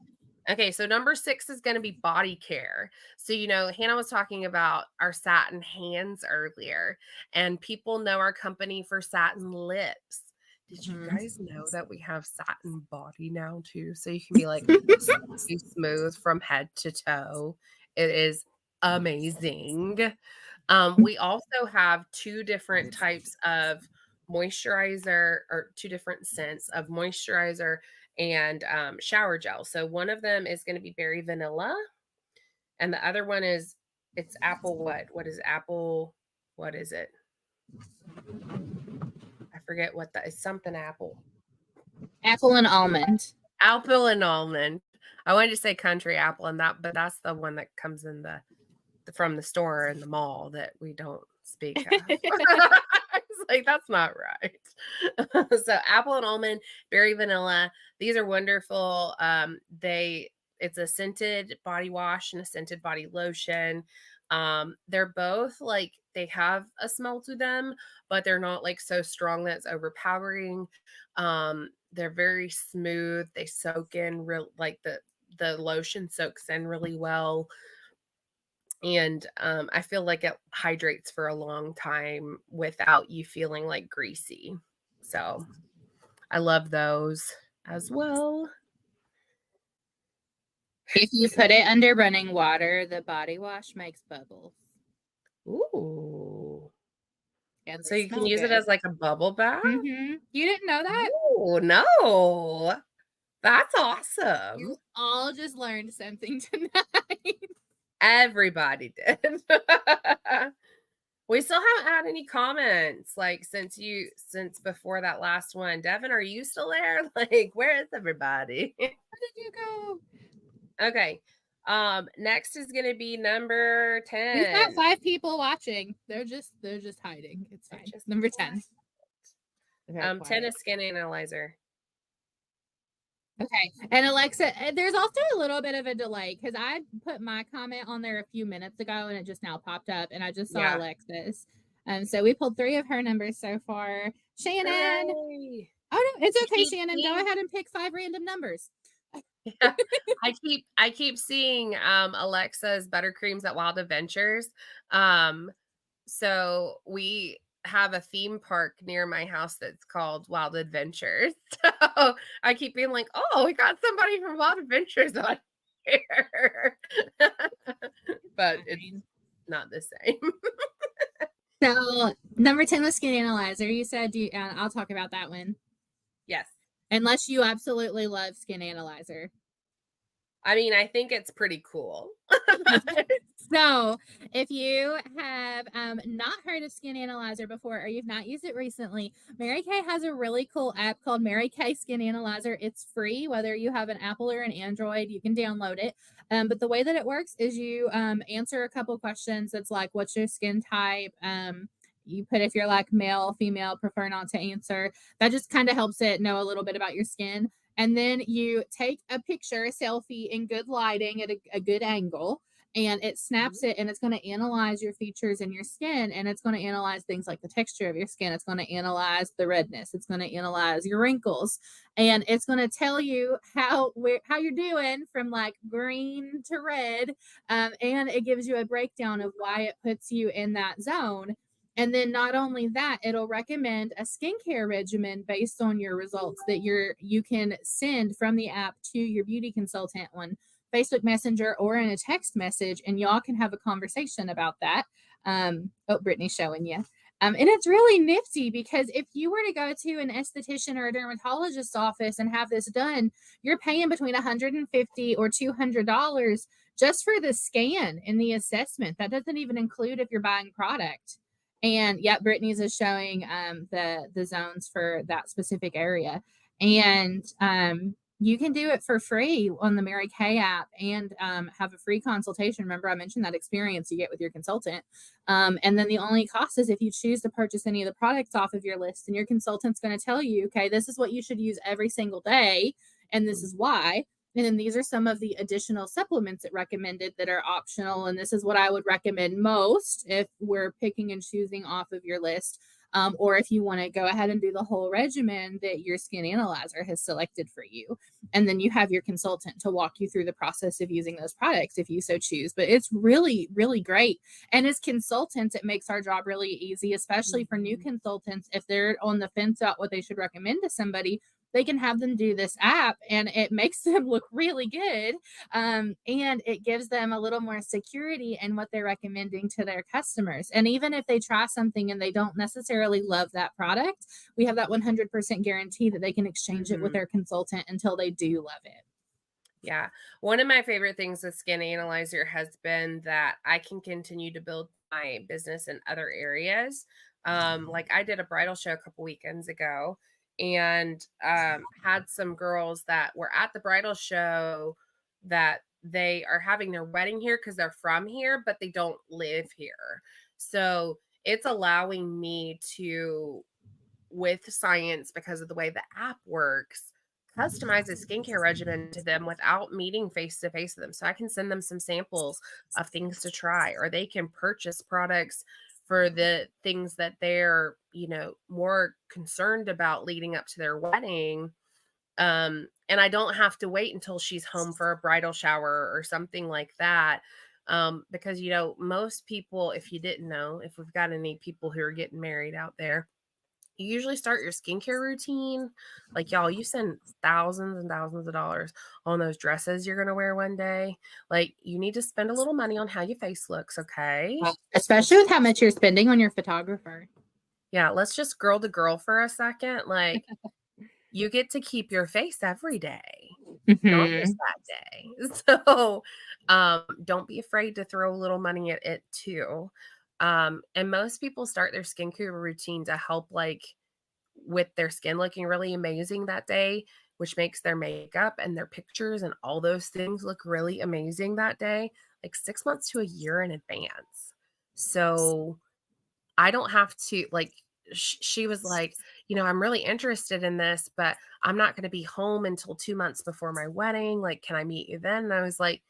C: okay, so number 6 is going to be body care. So Hannah was talking about our satin hands earlier, and people know our company for satin lips. Did you guys know that we have satin body now too? So you can be like silky smooth from head to toe. It is amazing. We also have 2 different types of moisturizer or 2 different scents of moisturizer and shower gel. So one of them is going to be berry vanilla, and the other one is it's apple what? What is apple? What is it? I forget what that is. Something apple.
A: Apple and almond.
C: Apple and almond. I wanted to say country apple but that's the one that comes in from the store in the mall that we don't speak of. It's like that's not right. So apple and almond, berry vanilla. These are wonderful. It's a scented body wash and a scented body lotion. They're both like they have a smell to them, but they're not like so strong that it's overpowering. They're very smooth. They soak in real like the lotion soaks in really well. And I feel like it hydrates for a long time without you feeling like greasy. So I love those as well.
A: If you put it under running water, the body wash makes bubbles.
C: Ooh.
A: And
C: So you can use it as like a bubble bath?
A: You didn't know that?
C: Oh, no. That's awesome.
A: You all just learned something tonight.
C: Everybody did. We still haven't had any comments like since before that last one. Devin, are you still there? Like, where is everybody?
A: Where did you go?
C: Okay. Next is gonna be number
A: We've got
C: 10.
A: 5 people watching. They're just hiding. It's
C: They're
A: fine.
C: just
A: Number 10. Okay,
C: 10
A: quiet.
C: is skin analyzer.
A: Okay. And Alexa, there's also a little bit of a delay because I put my comment on there a few minutes ago and it just now popped up and I just saw
C: Yeah.
A: Alexa's. So we pulled 3 of her numbers so far. Shannon.
C: Hooray.
A: Oh no, it's okay,
C: keep
A: Shannon. Go
C: seeing-
A: ahead and pick 5 random numbers.
C: Yeah. I keep seeing Alexa's buttercreams at Wild Adventures. So we have a theme park near my house that's called Wild Adventures. So I keep being like, oh, we got somebody from Wild Adventures on here. But it's
A: Fine.
C: not the same.
A: So number 10 was skin analyzer. You said I'll talk about that one.
C: Yes.
A: Unless you absolutely love skin analyzer.
C: I mean, I think it's pretty cool.
A: So if you have not heard of Skin Analyzer before or you've not used it recently, Mary Kay has a really cool app called Mary Kay Skin Analyzer. It's free, whether you have an Apple or an Android, you can download it. But the way that it works is you answer a couple questions. It's like, what's your skin type? You put if you're like male, female, prefer not to answer. That just kind of helps it know a little bit about your skin. And then you take a picture, a selfie in good lighting at a good angle, and it snaps it and it's going to analyze your features in your skin, and it's going to analyze things like the texture of your skin. It's going to analyze the redness. It's going to analyze your wrinkles, and it's going to tell you how you're doing from like green to red. And it gives you a breakdown of why it puts you in that zone. And then not only that, it'll recommend a skincare regimen based on your results that you can send from the app to your beauty consultant on Facebook Messenger or in a text message, and y'all can have a conversation about that. Brittany's showing you. And it's really nifty because if you were to go to an esthetician or a dermatologist's office and have this done, you're paying between $150 or $200 just for the scan and the assessment. That doesn't even include if you're buying product. And yep, Brittany's is showing the zones for that specific area. And you can do it for free on the Mary Kay app and have a free consultation. Remember, I mentioned that experience you get with your consultant. And then the only cost is if you choose to purchase any of the products off of your list, and your consultant's going to tell you, okay, this is what you should use every single day, and this is why. And then these are some of the additional supplements it recommended that are optional. And this is what I would recommend most if we're picking and choosing off of your list. Or if you want to go ahead and do the whole regimen that your skin analyzer has selected for you. And then you have your consultant to walk you through the process of using those products if you so choose. But it's really, really great. And as consultants, it makes our job really easy, especially for new consultants. If they're on the fence about what they should recommend to somebody, they can have them do this app and it makes them look really good. And it gives them a little more security in what they're recommending to their customers. And even if they try something and they don't necessarily love that product, we have that 100% guarantee that they can exchange it with their consultant until they do love it.
C: Yeah. One of my favorite things with Skin Analyzer has been that I can continue to build my business in other areas. Like I did a bridal show a couple weekends ago, and had some girls that were at the bridal show that they are having their wedding here because they're from here, but they don't live here. So it's allowing me to, with science, because of the way the app works, customize a skincare regimen to them without meeting face to face with them. So I can send them some samples of things to try, or they can purchase products for the things that they're, more concerned about leading up to their wedding. And I don't have to wait until she's home for a bridal shower or something like that. Because, most people, if you didn't know, if we've got any people who are getting married out there, you usually start your skincare routine. Like, y'all, you spend thousands and thousands of dollars on those dresses you're going to wear one day. Like, you need to spend a little money on how your face looks, okay?
A: Especially with how much you're spending on your photographer.
C: Yeah, let's just girl to girl for a second. Like, you get to keep your face every day. not
A: Mhm.
C: just that day. So don't be afraid to throw a little money at it too. And most people start their skincare routine to help like with their skin looking really amazing that day, which makes their makeup and their pictures and all those things look really amazing that day, like 6 months to a year in advance. So I don't have to like she was like, I'm really interested in this, but I'm not going to be home until 2 months before my wedding. Like, can I meet you then? And I was like,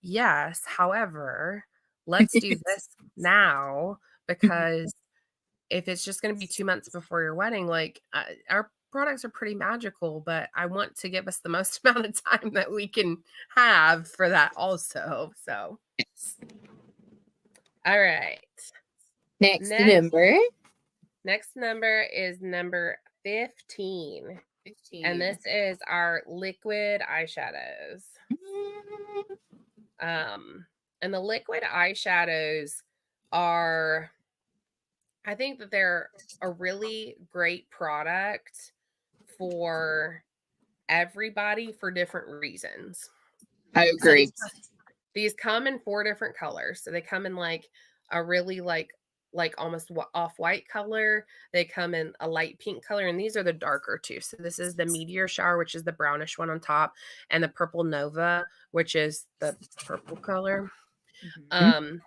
C: yes. However, let's do this now because if it's just going to be 2 months before your wedding, like our products are pretty magical, but I want to give us the most amount of time that we can have for that also. So, all right.
A: Next
C: Next
A: number.
C: Next number is number 15. And this is our liquid eyeshadows. And the liquid eyeshadows are, I think that they're a really great product for everybody for different reasons.
A: I
C: So
A: agree.
C: these come in 4 different colors. So they come in like a really like almost off-white color. They come in a light pink color, and these are the darker two. So this is the Meteor Shower, which is the brownish one on top, and the Purple Nova, which is the purple color.
A: Mhm.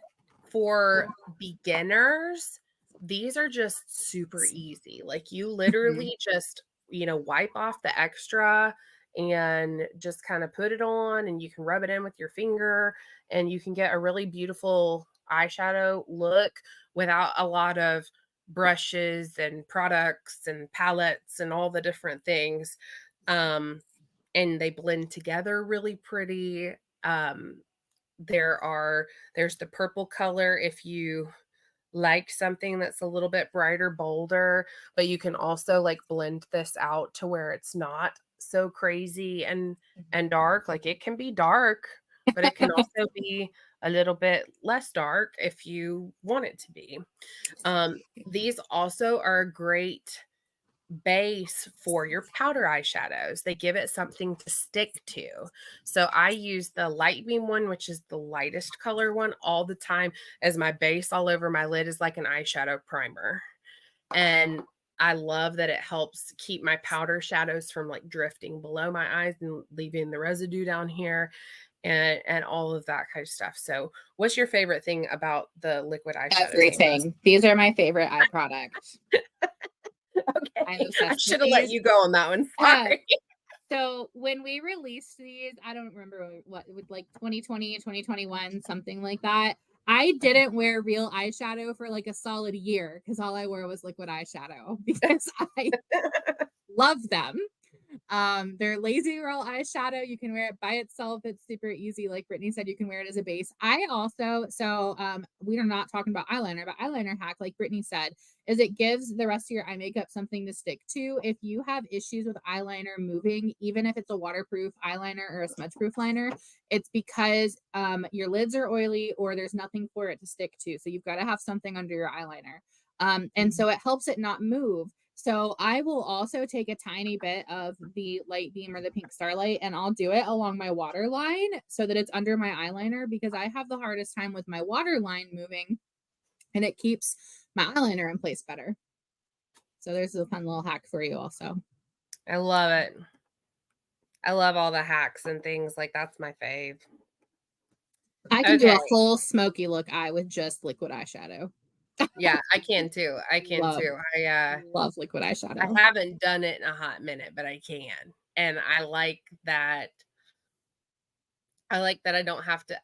C: For beginners, these are just super easy. Like you literally just, wipe off the extra and just kind of put it on, and you can rub it in with your finger, and you can get a really beautiful eyeshadow look without a lot of brushes and products and palettes and all the different things. And they blend together really pretty. Um, there's the purple color if you like something that's a little bit brighter, bolder, but you can also like blend this out to where it's not so crazy and dark. Like it can be dark, but it can also be a little bit less dark if you want it to be. These also are a great base for your powder eyeshadows. They give it something to stick to. So I use the Light Beam one, which is the lightest color one, all the time as my base all over my lid is like an eyeshadow primer. And I love that it helps keep my powder shadows from like drifting below my eyes and leaving the residue down here and all of that kind of stuff. So what's your favorite thing about the liquid eyeshadows?
A: Everything. These are my favorite eye products.
C: Okay.
A: I'm obsessed
C: I
A: with
C: should have let
A: these.
C: you go on that one. Sorry.
A: So when we released these, I don't remember what, with like 2020, 2021, something like that. I didn't wear real eyeshadow for like a solid year because all I wore was liquid eyeshadow because I love them. They're lazy girl eyeshadow. You can wear it by itself. It's super easy. Like Brittany said, you can wear it as a base. I also, we are not talking about eyeliner, but eyeliner hack, like Brittany said, is it gives the rest of your eye makeup something to stick to. If you have issues with eyeliner moving, even if it's a waterproof eyeliner or a smudge proof liner, it's because your lids are oily or there's nothing for it to stick to. So you've got to have something under your eyeliner. And so it helps it not move. So I will also take a tiny bit of the Light Beam or the Pink Starlight and I'll do it along my waterline so that it's under my eyeliner because I have the hardest time with my waterline moving and it keeps my eyeliner in place better. So there's a fun little hack for you also.
C: I love it. I love all the hacks and things. Like that's my fave.
A: I can do a full smoky look eye with just liquid eyeshadow.
C: Yeah, I can too. I can too. I
A: love liquid eyeshadow.
C: I haven't done it in a hot minute, but I can. And I like that. I like that I don't have to.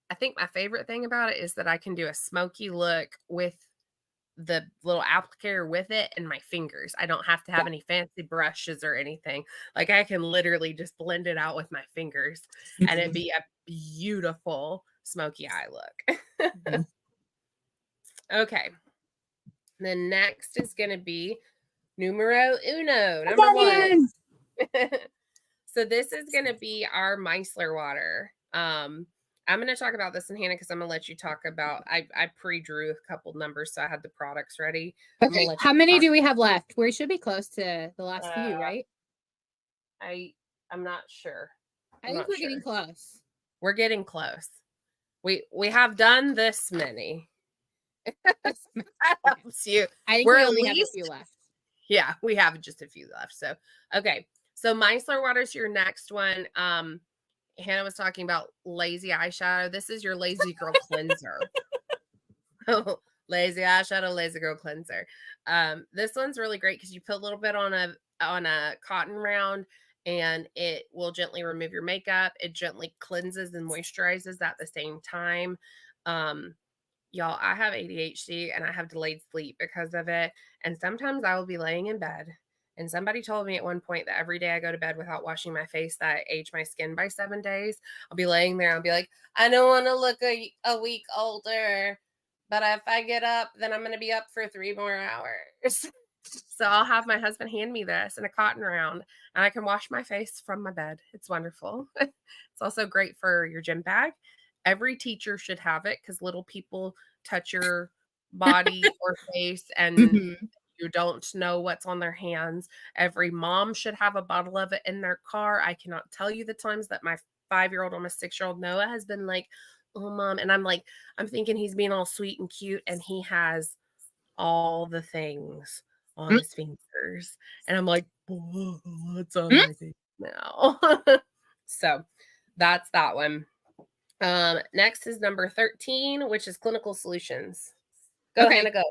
C: I think my favorite thing about it is that I can do a smoky look with the little applicator with it and my fingers. I don't have to have any fancy brushes or anything. Like I can literally just blend it out with my fingers and it'd be a beautiful smoky eye look. Okay. The next is going to be numero uno, number 1. So this is going to be our micellar water. I'm going to talk about this in Hannah because I'm going to let you talk about, I pre-drew a couple numbers, so I had the products ready.
A: Okay. How many do we have left? We should be close to the last few, right?
C: I I'm not sure.
A: I
C: I'm
A: think
C: not
A: we're getting
C: sure.
A: close.
C: We're getting close. We have done this many. That helps you.
A: I think
C: We're
A: we
C: at
A: only have a
C: least
A: few left.
C: Yeah, we have just a few left. So okay. So micellar water is your next one. Hannah was talking about lazy eyeshadow. This is your lazy girl cleanser. Lazy eyeshadow, lazy girl cleanser. This one's really great because you put a little bit on a cotton round and it will gently remove your makeup. It gently cleanses and moisturizes at the same time. Y'all, I have ADHD and I have delayed sleep because of it. And sometimes I will be laying in bed. And somebody told me at one point that every day I go to bed without washing my face, that I age my skin by 7 days. I'll be laying there. I'll be like, I don't want to look a week older. But if I get up, then I'm going to be up for 3 more hours. So I'll have my husband hand me this in a cotton round and I can wash my face from my bed. It's wonderful. It's also great for your gym bag. Every teacher should have it because little people touch your body or face and
A: Mhm.
C: you don't know what's on their hands. Every mom should have a bottle of it in their car. I cannot tell you the times that my 5-year-old, almost 6-year-old Noah has been like, oh, mom. And I'm like, I'm thinking he's being all sweet and cute and he has all the things on
A: Mm.
C: his fingers. And I'm like, what's on
A: Mm.
C: my face now? So that's that one. Next is number 13, which is clinical solutions. Go,
A: Okay.
C: Hannah, go.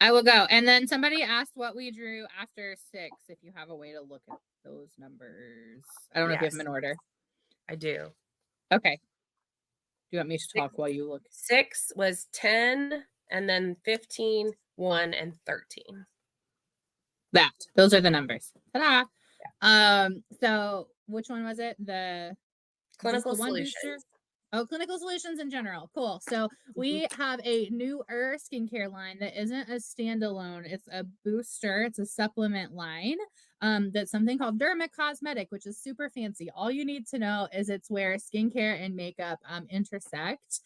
A: I will go. And then somebody asked what we drew after 6, if you have a way to look at those numbers. I don't know if you have them
C: Yes,
A: in order.
C: I do.
A: Okay. Do you want me to talk while you look?
C: 6 was 10, and then 15, 1, and 13.
A: Those are the numbers. Ta-da! So which one was it? The
C: Clinical
A: one
C: solutions.
A: booster? Oh, clinical solutions in general. Cool. So we have a newer skincare line that isn't a standalone. It's a booster. It's a supplement line. That's something called Derma Cosmetic, which is super fancy. All you need to know is it's where skincare and makeup intersect,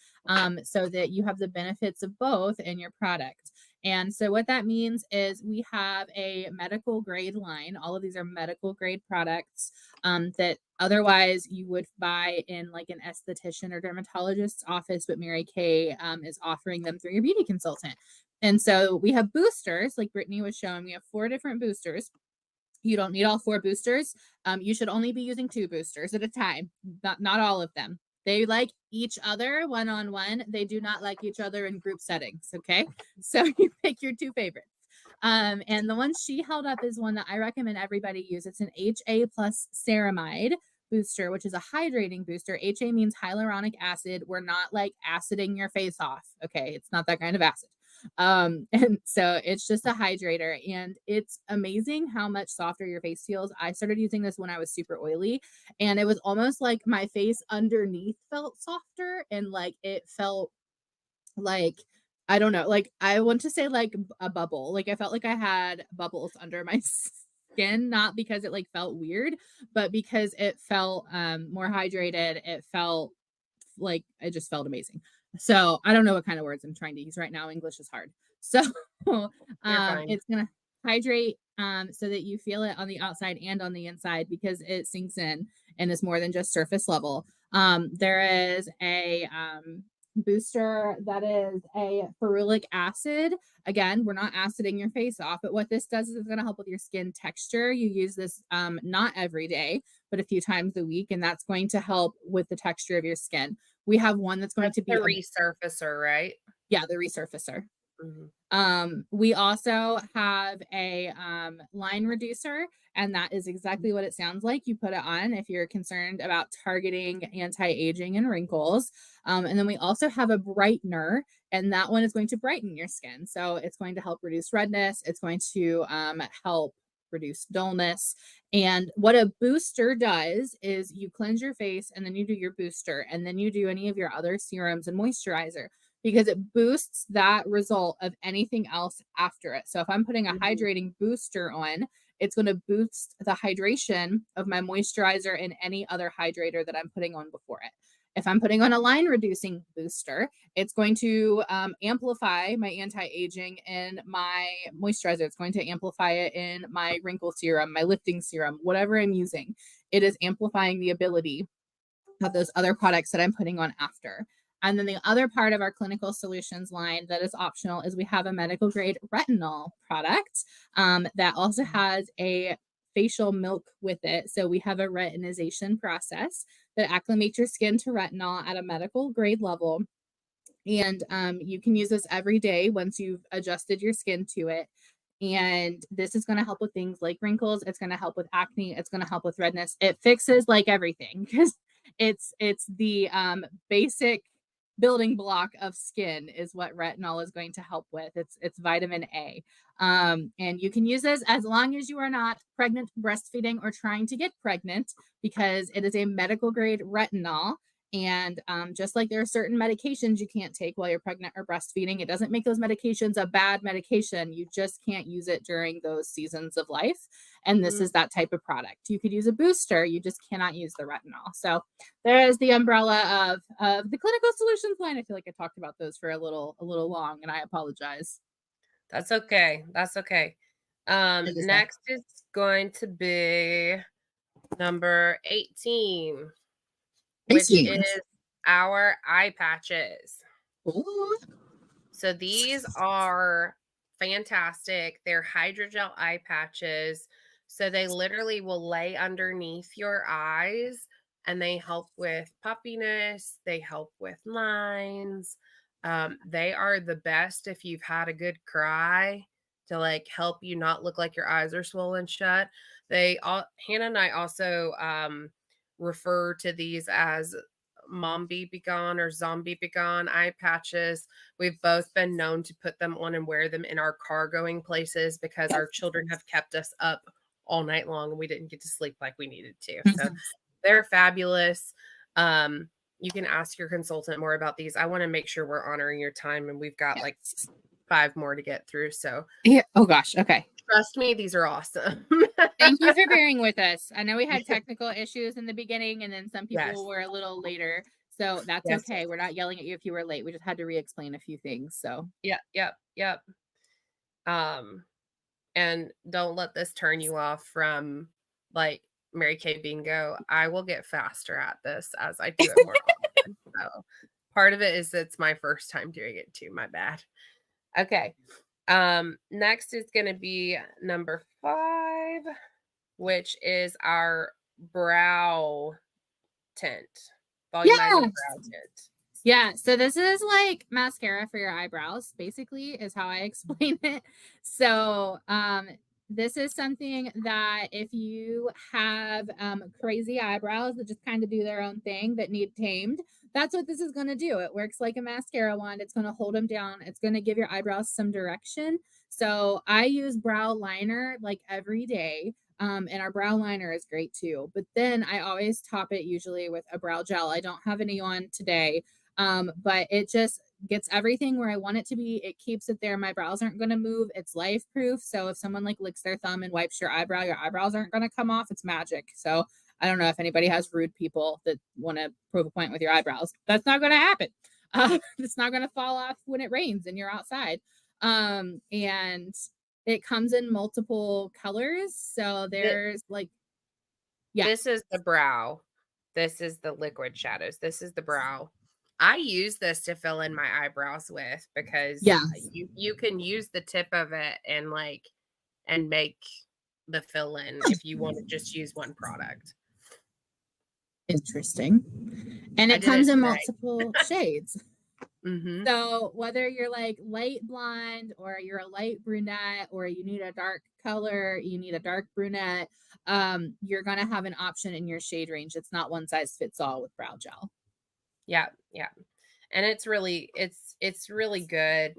A: so that you have the benefits of both in your product. And so what that means is we have a medical grade line. All of these are medical grade products that otherwise you would buy in like an esthetician or dermatologist's office, but Mary Kay is offering them through your beauty consultant. And so we have boosters, like Brittany was showing. We have 4 different boosters. You don't need all 4 boosters. You should only be using 2 boosters at a time, not all of them. They like each other one-on-one. They do not like each other in group settings. Okay. So you pick your 2 favorites. And the one she held up is one that I recommend everybody use. It's an HA plus ceramide booster, which is a hydrating booster. HA means hyaluronic acid. We're not like aciding your face off. Okay. It's not that kind of acid. And so it's just a hydrator and it's amazing how much softer your face feels. I started using this when I was super oily and it was almost like my face underneath felt softer and like it felt like, I don't know, like I want to say like a bubble. Like I felt like I had bubbles under my skin, not because it like felt weird, but because it felt more hydrated. It felt like it just felt amazing. So I don't know what kind of words I'm trying to use right now. English is hard. So
C: fine.
A: it's gonna hydrate so that you feel it on the outside and on the inside because it sinks in and is more than just surface level. There is a booster that is a ferulic acid. Again, we're not aciding your face off, but what this does is it's going to help with your skin texture. You use this not every day, but a few times a week, and that's going to help with the texture of your skin. We have one that's going to be
C: a resurfacer, right?
A: Yeah, the resurfacer.
C: Mm-hmm.
A: We also have a line reducer, and that is exactly what it sounds like. You put it on if you're concerned about targeting anti-aging and wrinkles. And then we also have a brightener, and that one is going to brighten your skin. So it's going to help reduce redness. It's going to help reduce dullness. And what a booster does is you cleanse your face and then you do your booster and then you do any of your other serums and moisturizer because it boosts that result of anything else after it. So if I'm putting a hydrating booster on, it's going to boost the hydration of my moisturizer and any other hydrator that I'm putting on before it. If I'm putting on a line reducing booster, it's going to amplify my anti-aging in my moisturizer. It's going to amplify it in my wrinkle serum, my lifting serum, whatever I'm using. it is amplifying the ability of those other products that I'm putting on after. And then the other part of our clinical solutions line that is optional is we have a medical grade retinol product that also has a facial milk with it. So we have a retinization process that acclimates your skin to retinol at a medical grade level. And you can use this every day once you've adjusted your skin to it. And this is going to help with things like wrinkles. It's going to help with acne. It's going to help with redness. It fixes like everything because it's the basic building block of skin is what retinol is going to help with. It's vitamin A. And you can use this as long as you are not pregnant, breastfeeding, or trying to get pregnant, because it is a medical grade retinol. And just like there are certain medications you can't take while you're pregnant or breastfeeding, it doesn't make those medications a bad medication. You just can't use it during those seasons of life. And this is that type of product. You could use a booster, you just cannot use the retinol. So there is the umbrella of the clinical solutions line. I feel like I talked about those for a little long, and I apologize.
C: That's okay. That's okay. Next is going to be number 18. Which is our eye patches.
A: Ooh.
C: So these are fantastic. They're hydrogel eye patches. So they literally will lay underneath your eyes and they help with puffiness. They help with lines. They are the best if you've had a good cry to like help you not look like your eyes are swollen shut. Hannah and I also refer to these as Mombi Begone or Zombie Begone eye patches. We've both been known to put them on and wear them in our car going places because our children have kept us up all night long and we didn't get to sleep like we needed to. So they're fabulous. You can ask your consultant more about these. I want to make sure we're honoring your time, and we've got like 5 more to get through. So
A: yeah. Oh gosh. Okay.
C: Trust me, these are awesome.
A: Thank you for bearing with us. I know we had technical issues in the beginning, and then some people were a little later. So that's okay. We're not yelling at you if you were late. We just had to re-explain a few things. So
C: yep. And don't let this turn you off from like Mary Kay Bingo. I will get faster at this as I do it more often. So part of it is it's my first time doing it too. My bad. Okay. Next is going to be number 5, which is our brow tint. Volumizing brow tint.
A: Yeah, so this is like mascara for your eyebrows, basically, is how I explain it. So this is something that if you have crazy eyebrows that just kind of do their own thing that need tamed, that's what this is going to do. It works like a mascara wand. It's going to hold them down. It's going to give your eyebrows some direction. So I use brow liner like every day. And our brow liner is great too. But then I always top it usually with a brow gel. I don't have any on today. But it just gets everything where I want it to be. It keeps it there. My brows aren't going to move. It's life proof. So if someone like licks their thumb and wipes your eyebrows aren't going to come off. It's magic. So I don't know if anybody has rude people that want to prove a point with your eyebrows. That's not going to happen. It's not going to fall off when it rains and you're outside. And it comes in multiple colors. So there's
C: This is the brow. This is the liquid shadows. This is the brow. I use this to fill in my eyebrows with because you can use the tip of it and make the fill in if you want to just use one product.
A: Interesting. And it comes in multiple shades.
C: Mm-hmm.
A: So whether you're like light blonde or you're a light brunette or you need a dark color, you need a dark brunette, you're going to have an option in your shade range. It's not one size fits all with brow gel.
C: Yeah. And it's really good.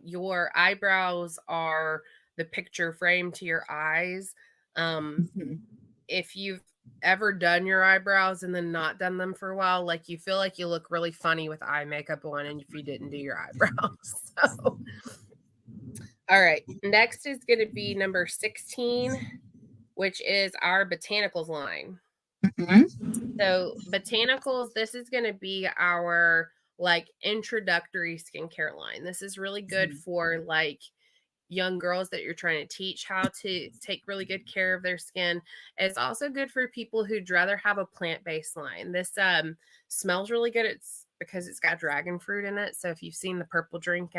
C: Your eyebrows are the picture frame to your eyes. If you've ever done your eyebrows and then not done them for a while, like you feel like you look really funny with eye makeup on and if you didn't do your eyebrows. So all right, next is going to be number 16, which is our botanicals line. So botanicals, this is going to be our like introductory skincare line. This is really good for like young girls that you're trying to teach how to take really good care of their skin. It's also good for people who'd rather have a plant-based line. This smells really good. It's because it's got dragon fruit in it. So if you've seen the purple drink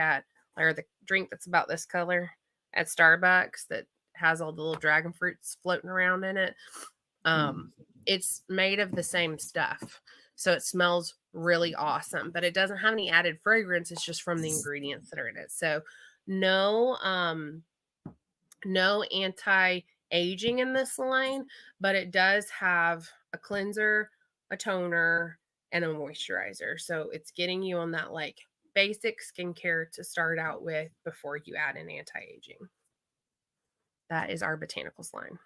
C: or the drink that's about this color at Starbucks that has all the little dragon fruits floating around in it, it's made of the same stuff. So it smells really awesome, but it doesn't have any added fragrance. It's just from the ingredients that are in it. So no anti-aging in this line, but it does have a cleanser, a toner, and a moisturizer. So it's getting you on that like basic skincare to start out with before you add an anti-aging. That is our botanicals line.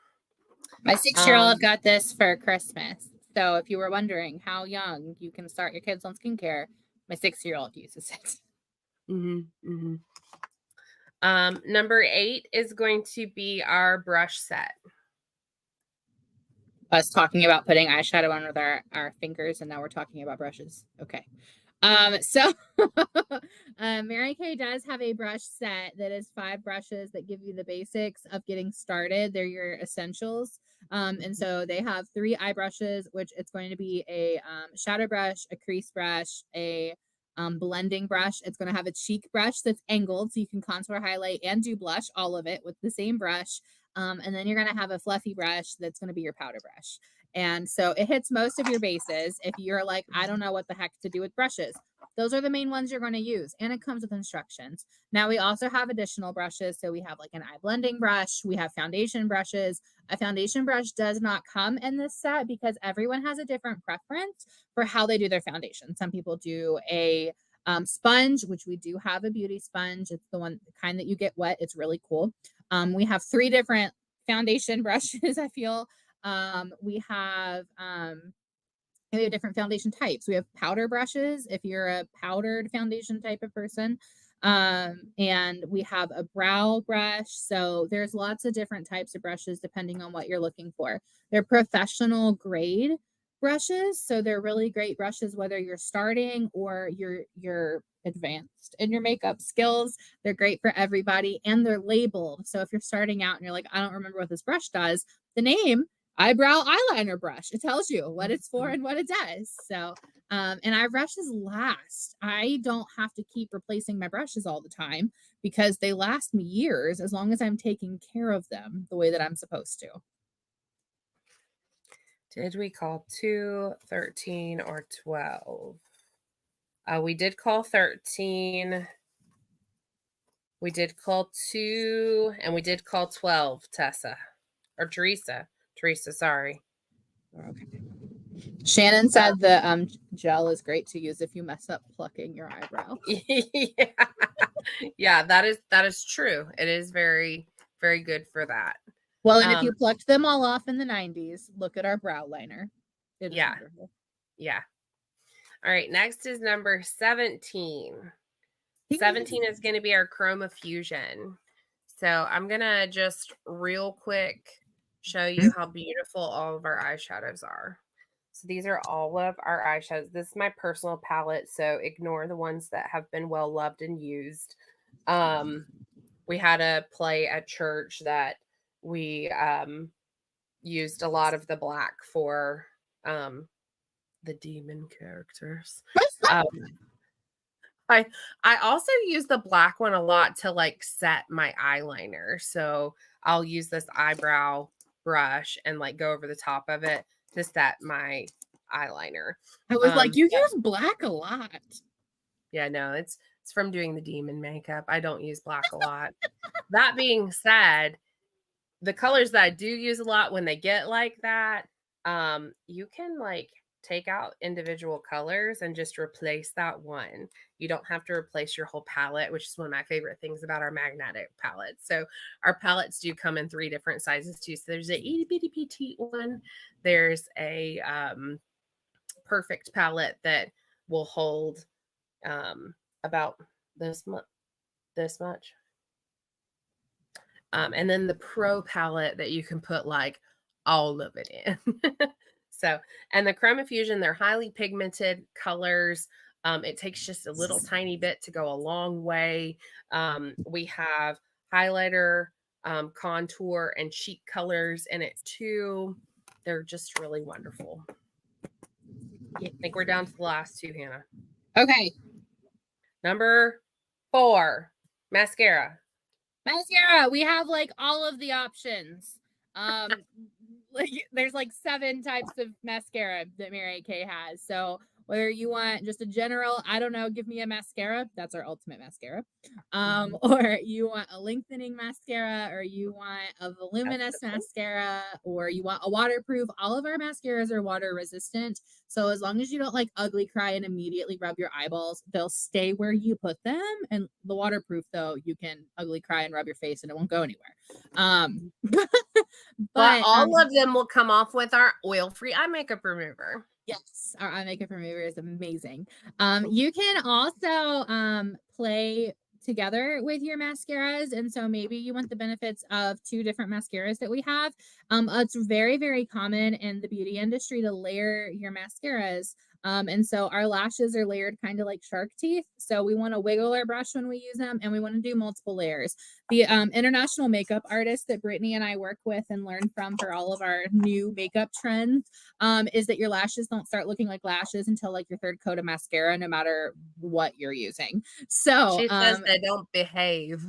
A: My 6-year-old got this for Christmas. So if you were wondering how young you can start your kids on skincare, my 6-year-old uses it.
C: Number 8 is going to be our brush set.
A: Us talking about putting eyeshadow on with our fingers, and now we're talking about brushes. Okay. So Mary Kay does have a brush set that is 5 brushes that give you the basics of getting started. They're your essentials. And so they have 3 eye brushes, which it's going to be a shadow brush, a crease brush, a blending brush. It's going to have a cheek brush that's angled so you can contour, highlight, and do blush, all of it with the same brush. And then you're going to have a fluffy brush that's going to be your powder brush. And so it hits most of your bases. If you're like, I don't know what the heck to do with brushes, those are the main ones you're going to use. And it comes with instructions. Now we also have additional brushes. So we have like an eye blending brush. We have foundation brushes. A foundation brush does not come in this set because everyone has a different preference for how they do their foundation. Some people do a sponge, which we do have a beauty sponge. It's the kind that you get wet. It's really cool. We have 3 different foundation brushes, I feel. We have different foundation types. We have powder brushes if you're a powdered foundation type of person. And we have a brow brush. So there's lots of different types of brushes depending on what you're looking for. They're professional grade brushes. So they're really great brushes, whether you're starting or you're advanced in your makeup skills. They're great for everybody and they're labeled. So if you're starting out and you're like, I don't remember what this brush does, the name eyebrow eyeliner brush, it tells you what it's for and what it does. So and our brushes last. I don't have to keep replacing my brushes all the time because they last me years as long as I'm taking care of them the way that I'm supposed to.
C: Did we call 2, 13, or 12? We did call 13. We did call 2, and we did call 12, Tessa. Or Teresa. Teresa, sorry.
A: Okay. Shannon said the gel is great to use if you mess up plucking your eyebrow.
C: Yeah, that is true. It is very, very good for that.
A: Well, and if you plucked them all off in the 90s, look at our brow liner. It is wonderful.
C: Yeah. All right, next is number 17. 17 is going to be our Chroma Fusion. So I'm going to just real quick show you how beautiful all of our eyeshadows are. So these are all of our eyeshadows. This is my personal palette, so ignore the ones that have been well loved and used. We had a play at church that we used a lot of the black for the demon characters. I also use the black one a lot to like set my eyeliner. So I'll use this eyebrow brush and like go over the top of it to set my eyeliner.
A: I was like, you use black a lot.
C: Yeah, no, it's from doing the demon makeup. I don't use black a lot. That being said, the colors that I do use a lot when they get like that, you can like take out individual colors and just replace that one. You don't have to replace your whole palette, which is one of my favorite things about our magnetic palettes. So our palettes do come in 3 different sizes too. So there's a itty bitty petite one. There's a perfect palette that will hold about this much. And then the pro palette that you can put like all of it in. So, and the Chroma Fusion, they're highly pigmented colors. It takes just a little tiny bit to go a long way. We have highlighter, contour, and cheek colors in it too. They're just really wonderful. I think we're down to the last two, Hannah.
A: Okay.
C: Number 4, mascara.
A: Mascara. We have like all of the options. Like there's like 7 types of mascara that Mary Kay has. So whether you want just a general, I don't know, give me a mascara, that's our ultimate mascara. Or you want a lengthening mascara, or you want a voluminous mascara, or you want a waterproof. All of our mascaras are water resistant. So as long as you don't like ugly cry and immediately rub your eyeballs, they'll stay where you put them. And the waterproof though, you can ugly cry and rub your face and it won't go anywhere.
C: But all of them will come off with our oil-free eye makeup remover.
A: Yes, our eye makeup remover is amazing. You can also play together with your mascaras, and so maybe you want the benefits of 2 different mascaras that we have. It's very, very common in the beauty industry to layer your mascaras. And so our lashes are layered kind of like shark teeth. So we want to wiggle our brush when we use them, and we want to do multiple layers. The international makeup artist that Brittany and I work with and learn from for all of our new makeup trends is that your lashes don't start looking like lashes until like your 3rd coat of mascara, no matter what you're using. So
C: she says they don't behave.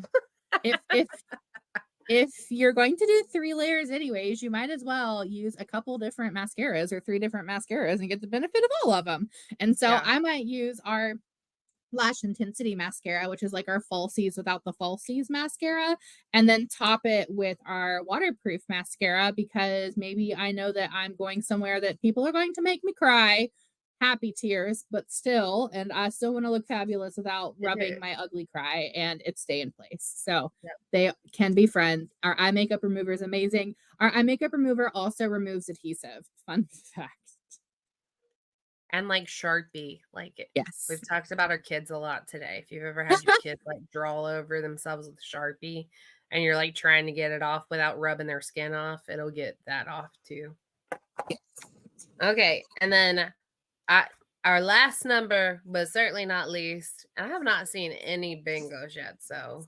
A: if you're going to do 3 layers anyways, you might as well use a couple different mascaras or 3 different mascaras and get the benefit of all of them. And so I might use our Lash Intensity mascara, which is like our falsies without the falsies mascara, and then top it with our waterproof mascara, because maybe I know that I'm going somewhere that people are going to make me cry, happy tears, but still, and I still want to look fabulous without rubbing my ugly cry and it stay in place. So they can be friends. Our eye makeup remover is amazing. Our eye makeup remover also removes adhesive. Fun fact.
C: And like Sharpie, like
A: Yes,
C: we've talked about our kids a lot today. If you've ever had your kids like draw over themselves with Sharpie and you're like trying to get it off without rubbing their skin off, it'll get that off too. Okay, and then our last number, but certainly not least, I have not seen any bingos yet. So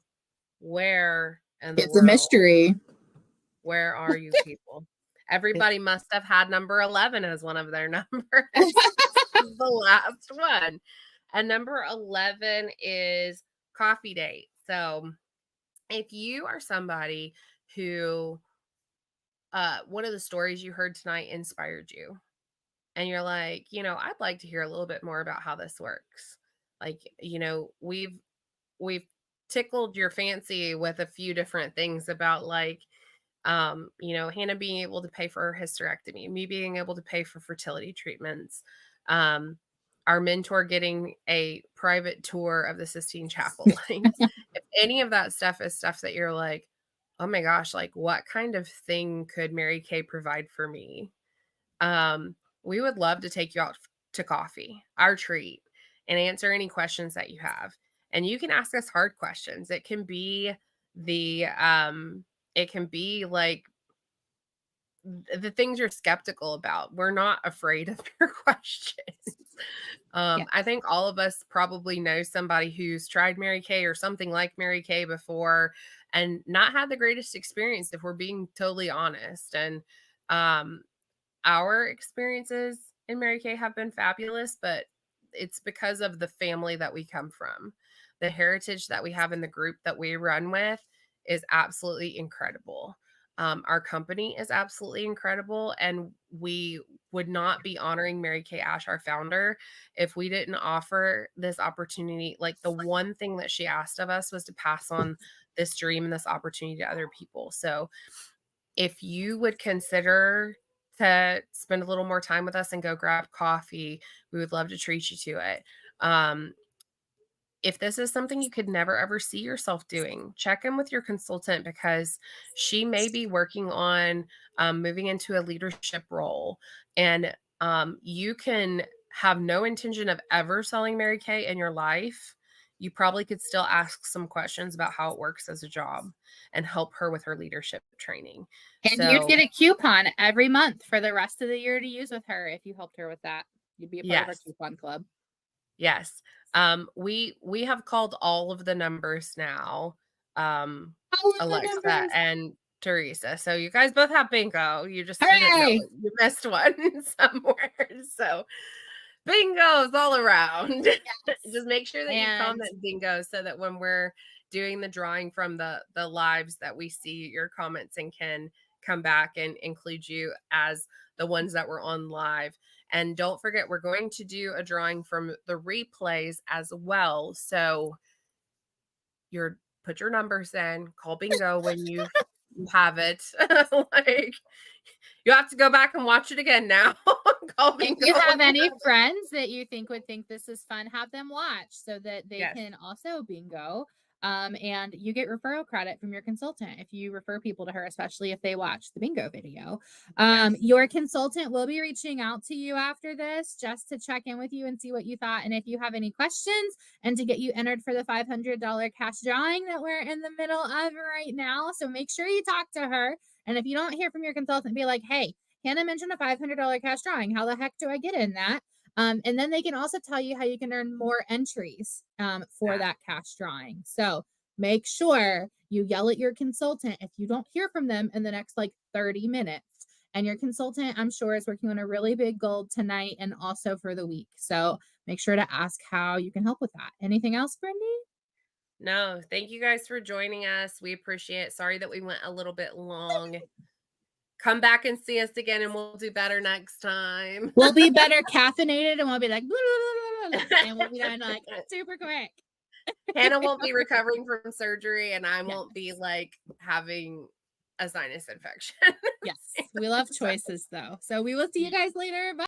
C: where in the
A: it's
C: world,
A: a mystery.
C: Where are you people? Everybody must have had number 11 as one of their numbers. The last one. And number 11 is coffee date. So if you are somebody who one of the stories you heard tonight inspired you, and you're like, I'd like to hear a little bit more about how this works. Like, we've tickled your fancy with a few different things about like, Hannah being able to pay for her hysterectomy, me being able to pay for fertility treatments, our mentor getting a private tour of the Sistine Chapel. Like, if any of that stuff is stuff that you're like, oh my gosh, like what kind of thing could Mary Kay provide for me? We would love to take you out to coffee, our treat, and answer any questions that you have. And you can ask us hard questions. It can be like the things you're skeptical about. We're not afraid of your questions. I think all of us probably know somebody who's tried Mary Kay or something like Mary Kay before and not had the greatest experience, if we're being totally honest. And our experiences in Mary Kay have been fabulous, but it's because of the family that we come from. The heritage that we have in the group that we run with is absolutely incredible. Our company is absolutely incredible, and we would not be honoring Mary Kay Ash, our founder, if we didn't offer this opportunity. Like, the one thing that she asked of us was to pass on this dream and this opportunity to other people. So if you would consider to spend a little more time with us and go grab coffee, we would love to treat you to it. If this is something you could never ever see yourself doing, check in with your consultant, because she may be working on moving into a leadership role, and you can have no intention of ever selling Mary Kay in your life. You probably could still ask some questions about how it works as a job and help her with her leadership training.
A: And you'd get a coupon every month for the rest of the year to use with her if you helped her with that. You'd be a part of our coupon club.
C: Yes. We have called all of the numbers now.
A: How are the
C: Alexa
A: numbers?
C: and Teresa. So you guys both have bingo. You just didn't know
A: Hooray!
C: it. You missed one somewhere. So bingo's all around. Just make sure that you
A: And
C: comment bingo so that when we're doing the drawing from the lives that we see your comments and can come back and include you as the ones that were on live. And don't forget, we're going to do a drawing from the replays as well. So put your numbers in, call bingo when you have it. Like, you have to go back and watch it again now. Call
A: if
C: bingo
A: you
C: when
A: have
C: you
A: any
C: have it.
A: friends that you think would think this is fun, have them watch so that they
C: Yes.
A: can also bingo. And you get referral credit from your consultant if you refer people to her, especially if they watch the bingo video.
C: Yes.
A: Your consultant will be reaching out to you after this just to check in with you and see what you thought. And if you have any questions and to get you entered for the $500 cash drawing that we're in the middle of right now. So make sure you talk to her. And if you don't hear from your consultant, be like, hey, Hannah mentioned a $500 cash drawing. How the heck do I get in that? And then they can also tell you how you can earn more entries for that cash drawing. So make sure you yell at your consultant if you don't hear from them in the next like 30 minutes. And your consultant, I'm sure, is working on a really big goal tonight and also for the week. So make sure to ask how you can help with that. Anything else, Brindy?
C: No, thank you guys for joining us. We appreciate it. Sorry that we went a little bit long. Come back and see us again and we'll do better next time.
A: We'll be better caffeinated and we'll be like, blah, blah, blah, blah, and we'll be done like super quick.
C: Hannah won't be recovering from surgery and I
A: Yes.
C: won't be like having a sinus infection.
A: Yes, we love choices though. So we will see you guys later. Bye.